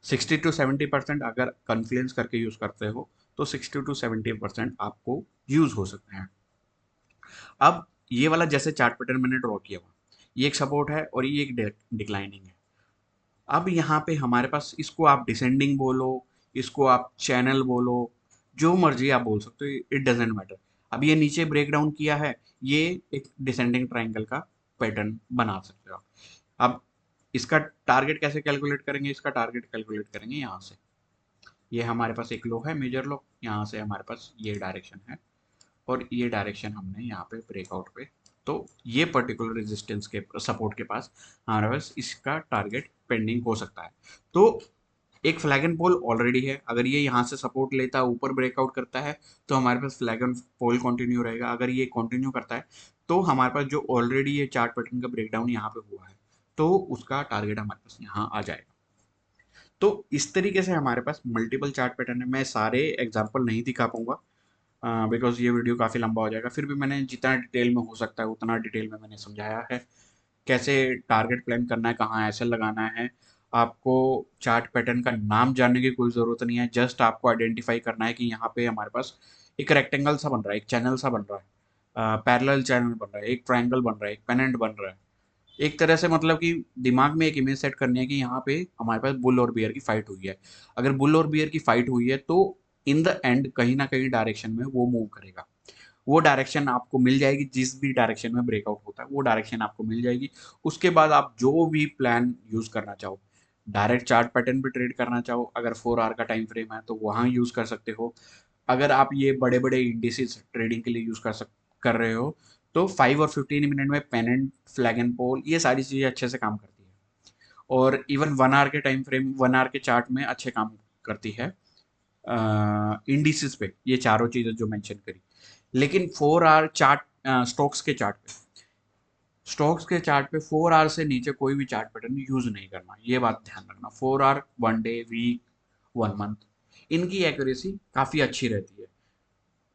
60 to 70% अगर कन्फ्लुएंस करके यूज करते हो तो 60 to 70% आपको यूज हो सकते हैं। अब ये वाला जैसे चार्ट पैटर्न मैंने ड्रॉ किया हुआ, ये एक सपोर्ट है और ये एक डिक्लाइनिंग है। अब यहाँ पे हमारे पास, इसको आप डिसेंडिंग बोलो, इसको आप चैनल बोलो, जो मर्जी आप बोल सकते हो, इट डजेंट मैटर। अब ये नीचे ब्रेक डाउन किया है, ये एक डिसेंडिंग ट्राइंगल का पैटर्न बना सकते हो। अब इसका टारगेट कैसे कैलकुलेट करेंगे, इसका टारगेट कैलकुलेट करेंगे यहाँ से। ये हमारे पास एक लो है, मेजर लो, यहाँ से हमारे पास ये डायरेक्शन है और ये डायरेक्शन हमने यहाँ पे ब्रेकआउट पे, तो ये पर्टिकुलर रेजिस्टेंस के सपोर्ट के पास हमारे पास इसका टारगेट पेंडिंग हो सकता है। तो एक फ्लैग एंड पोल ऑलरेडी है, अगर ये यहाँ से सपोर्ट लेता है, ऊपर ब्रेकआउट करता है, तो हमारे पास फ्लैग एंड पोल कंटिन्यू रहेगा। अगर ये कंटिन्यू करता है तो हमारे पास जो ऑलरेडी ये चार्ट पैटर्न का ब्रेकडाउन यहाँ पे हुआ है, तो उसका टारगेट हमारे पास यहाँ आ जाएगा। तो इस तरीके से हमारे पास मल्टीपल चार्ट पैटर्न है। मैं सारे एग्जाम्पल नहीं दिखा पाऊंगा बिकॉज ये वीडियो काफ़ी लंबा हो जाएगा। फिर भी मैंने जितना डिटेल में हो सकता है उतना डिटेल में मैंने समझाया है, कैसे टारगेट प्लान करना है, कहाँ ऐसे लगाना है। आपको चार्ट पैटर्न का नाम जानने की कोई ज़रूरत नहीं है, जस्ट आपको आइडेंटिफाई करना है कि यहाँ पे हमारे पास एक रेक्टेंगल सा बन रहा है, एक चैनल सा बन रहा है, पैरेलल चैनल बन रहा है, एक ट्राइंगल बन रहा है, एक पेनेंट बन रहा है। एक तरह से मतलब कि दिमाग में एक इमेज सेट करनी है कि यहाँ पे हमारे पास बुल और बियर की फाइट हुई है। अगर बुल और बियर की फाइट हुई है तो इन द एंड कहीं ना कहीं डायरेक्शन में वो मूव करेगा। वो डायरेक्शन आपको मिल जाएगी, जिस भी डायरेक्शन में ब्रेकआउट होता है वो डायरेक्शन आपको मिल जाएगी। उसके बाद आप जो भी प्लान यूज करना चाहो, डायरेक्ट चार्ट पैटर्न पे ट्रेड करना चाहो, अगर 4 आवर का टाइम फ्रेम है तो वहाँ यूज कर सकते हो। अगर आप ये बड़े बड़े इंडिसेस ट्रेडिंग के लिए यूज कर रहे हो, तो 5 और 15 मिनट में pen and flag and pole ये सारी चीजें अच्छे से काम करती है। और इवन 1 आवर के टाइम फ्रेम, 1 आवर के चार्ट में अच्छे काम करती है इंडिसेस पे, ये चारों चीजें जो मेंशन करी। लेकिन 4 आवर चार्ट, स्टॉक्स के चार्ट पे 4 आवर से नीचे कोई भी चार्ट पैटर्न यूज नहीं करना, ये बात ध्यान रखना। 4 आवर, 1 डे, वीक, 1 मंथ, इनकी एक्यूरेसी काफी अच्छी रहती है।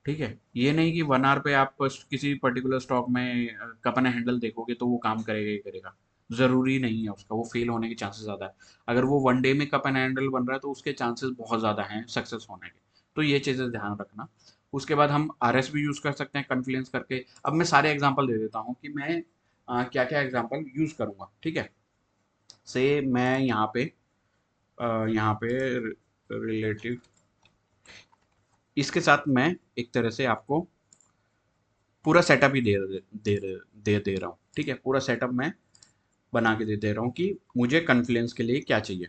ठीक है, ये नहीं कि 1 आवर पे आप किसी पर्टिकुलर स्टॉक में कप एंड हैंडल देखोगे तो वो काम करेगा ही करेगा, जरूरी नहीं है उसका, वो फेल होने के चांसेस ज्यादा है। अगर वो 1 डे में कप एंड हैंडल बन रहा है तो उसके चांसेस बहुत ज्यादा हैं सक्सेस होने के। तो ये चीजें ध्यान रखना। उसके बाद हम RS भी यूज कर सकते हैं कन्फ्लुएंस करके। अब मैं सारे एग्जांपल दे देता हूँ कि मैं क्या क्या एग्जांपल यूज करूंगा। ठीक है, से मैं यहाँ पे रिलेटिव, इसके साथ मैं एक तरह से आपको पूरा सेटअप ही दे रहा हूँ। ठीक है, पूरा सेटअप मैं बना के दे रहा हूँ कि मुझे कॉन्फ्लुएंस के लिए क्या चाहिए।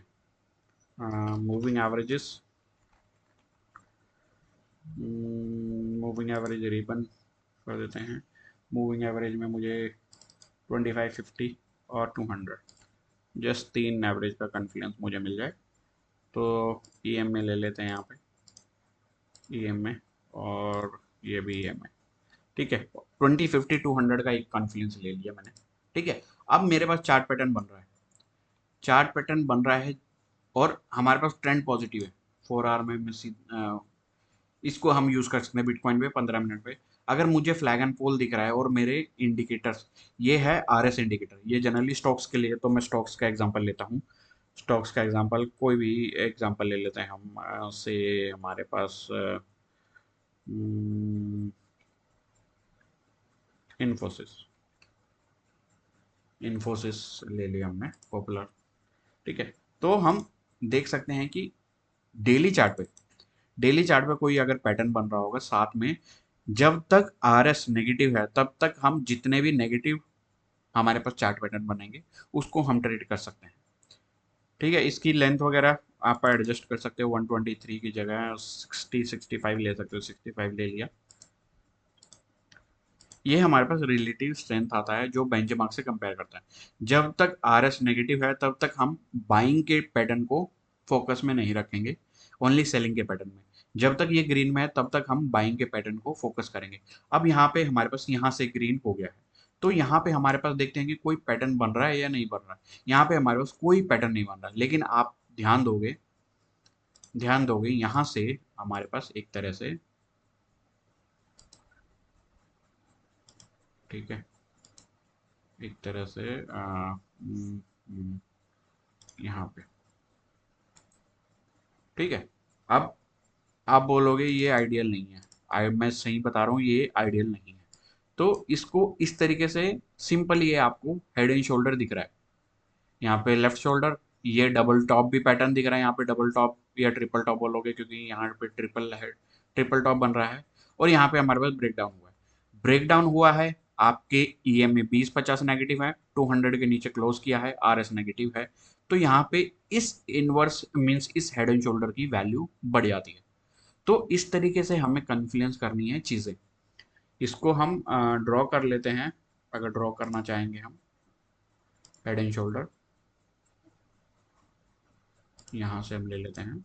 Moving averages, moving average ribbon कर देते हैं। मूविंग एवरेज में मुझे 25, 50 और 200, जस्ट 3 एवरेज का कॉन्फ्लुएंस मुझे मिल जाए। तो EM में ले लेते हैं, यहाँ पे EM में, और ये भी EM में। ठीक है, 20, 50, 200 का एक कॉन्फ्लुएंस ले लिया मैंने। ठीक है, अब मेरे पास चार्ट पैटर्न बन रहा है, चार्ट पैटर्न बन रहा है और हमारे पास ट्रेंड पॉजिटिव है। 4 आवर में इसको हम यूज कर सकते हैं बिटकॉइन पे 15 मिनट पे। अगर मुझे फ्लैग एंड पोल दिख रहा है और मेरे इंडिकेटर्स, ये है RS इंडिकेटर, ये जनरली स्टॉक्स के लिए, तो मैं स्टॉक्स का एग्जांपल लेता हूँ। स्टॉक्स का एग्जांपल कोई भी एग्जांपल ले लेते हैं हम, से हमारे पास इन्फोसिस, इन्फोसिस ले लिया हमने, पॉपुलर। ठीक है, तो हम देख सकते हैं कि डेली चार्ट पे, डेली चार्ट पे कोई अगर पैटर्न बन रहा होगा साथ में, जब तक RS नेगेटिव है तब तक हम जितने भी नेगेटिव हमारे पास चार्ट पैटर्न बनेंगे उसको हम ट्रेड कर सकते हैं। ठीक है, इसकी लेंथ वगैरह आप एडजस्ट कर सकते हो, 123 की जगह 65 ले सकते हो, 65 ले लिया। ये हमारे पास रिलेटिव स्ट्रेंथ आता है जो बेंचमार्क से कंपेयर करता है। जब तक RS नेगेटिव है तब तक हम बाइंग के पैटर्न को फोकस में नहीं रखेंगे, ओनली सेलिंग के पैटर्न में। जब तक ये ग्रीन में है तब तक हम बाइंग के पैटर्न को फोकस करेंगे। अब यहाँ पे हमारे पास यहाँ से ग्रीन हो गया है, तो यहाँ पे हमारे पास देखते हैं कि कोई पैटर्न बन रहा है या नहीं बन रहा है। यहाँ पे हमारे पास कोई पैटर्न नहीं बन रहा, लेकिन आप ध्यान दोगे यहाँ से हमारे पास एक तरह से, ठीक है, एक तरह से यहाँ पे, ठीक है। अब आप बोलोगे ये आइडियल नहीं है, मैं सही बता रहा हूँ ये आइडियल नहीं है। तो इसको इस तरीके से सिंपल, ये आपको हेड एंड शोल्डर दिख रहा है, यहाँ पे लेफ्ट शोल्डर, ये डबल टॉप भी पैटर्न दिख रहा है, यहाँ पे डबल टॉप या ट्रिपल टॉप बोलोगे क्योंकि यहाँ पे ट्रिपल है, ट्रिपल टॉप बन रहा है। और यहाँ पे हमारे पास ब्रेक डाउन हुआ है, ब्रेक डाउन हुआ है। आपके EM में 20, 50 नेगेटिव है, 200 के नीचे क्लोज किया है, RS नेगेटिव है। तो यहाँ पे इस इनवर्स मीन्स इस हेड एंड शोल्डर की वैल्यू बढ़ जाती है। तो इस तरीके से हमें कन्फ्लुएंस करनी है चीज़ें। इसको हम ड्रॉ कर लेते हैं, अगर ड्रॉ करना चाहेंगे हम हेड एंड शोल्डर, यहाँ से हम ले लेते हैं।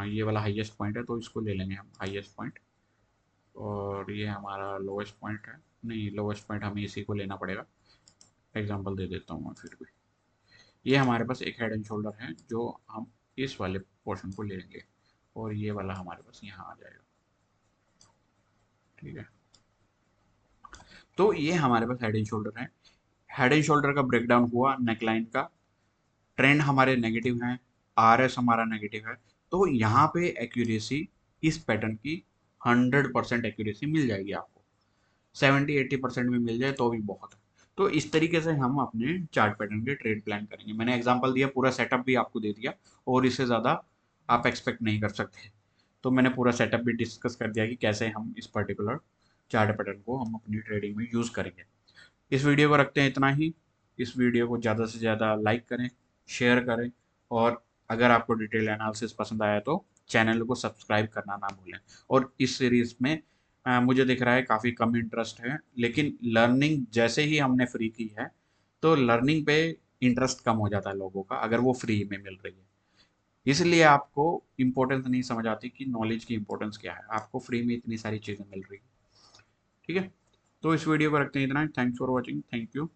ये वाला हाईएस्ट पॉइंट है तो इसको ले लेंगे हम हाईएस्ट पॉइंट, और ये हमारा लोवेस्ट पॉइंट है, नहीं लोवेस्ट पॉइंट हमें इसी को लेना पड़ेगा। एग्जांपल दे देता हूँ मैं फिर भी। ये हमारे पास एक हेड एंड शोल्डर है जो हम इस वाले पोर्शन को ले लेंगे, और ये वाला हमारे पास यहाँ आ जाएगा। ठीक है, तो ये हमारे पास हेड एंड शोल्डर है। हेड एंड शोल्डर का ब्रेकडाउन हुआ, नेकलाइन का ट्रेंड हमारे नेगेटिव हैं, RS हमारा नेगेटिव है। तो यहाँ पे एक्यूरेसी इस पैटर्न की 100% एक्यूरेसी मिल जाएगी आपको, 70, 80% में मिल जाए तो भी बहुत है। तो इस तरीके से हम अपने चार्ट पैटर्न के ट्रेड प्लान करेंगे। मैंने एग्जांपल दिया, पूरा सेटअप भी आपको दे दिया, और इससे ज़्यादा आप एक्सपेक्ट नहीं कर सकते। तो मैंने पूरा सेटअप भी डिस्कस कर दिया कि कैसे हम इस पर्टिकुलर चार्ट पैटर्न को हम अपनी ट्रेडिंग में यूज़ करेंगे। इस वीडियो को रखते हैं इतना ही। इस वीडियो को ज़्यादा से ज़्यादा लाइक करें, शेयर करें, और अगर आपको डिटेल एनालिसिस पसंद आया तो चैनल को सब्सक्राइब करना ना भूलें। और इस सीरीज़ में मुझे दिख रहा है काफ़ी कम इंटरेस्ट है, लेकिन लर्निंग जैसे ही हमने फ्री की है तो लर्निंग पे इंटरेस्ट कम हो जाता है लोगों का, अगर वो फ्री में मिल रही है। इसलिए आपको इम्पोर्टेंस नहीं समझ आती कि नॉलेज की इम्पोर्टेंस क्या है, आपको फ्री में इतनी सारी चीज़ें मिल रही है। ठीक है, तो इस वीडियो को रखते हैं इतना। Thanks for watching, thank you.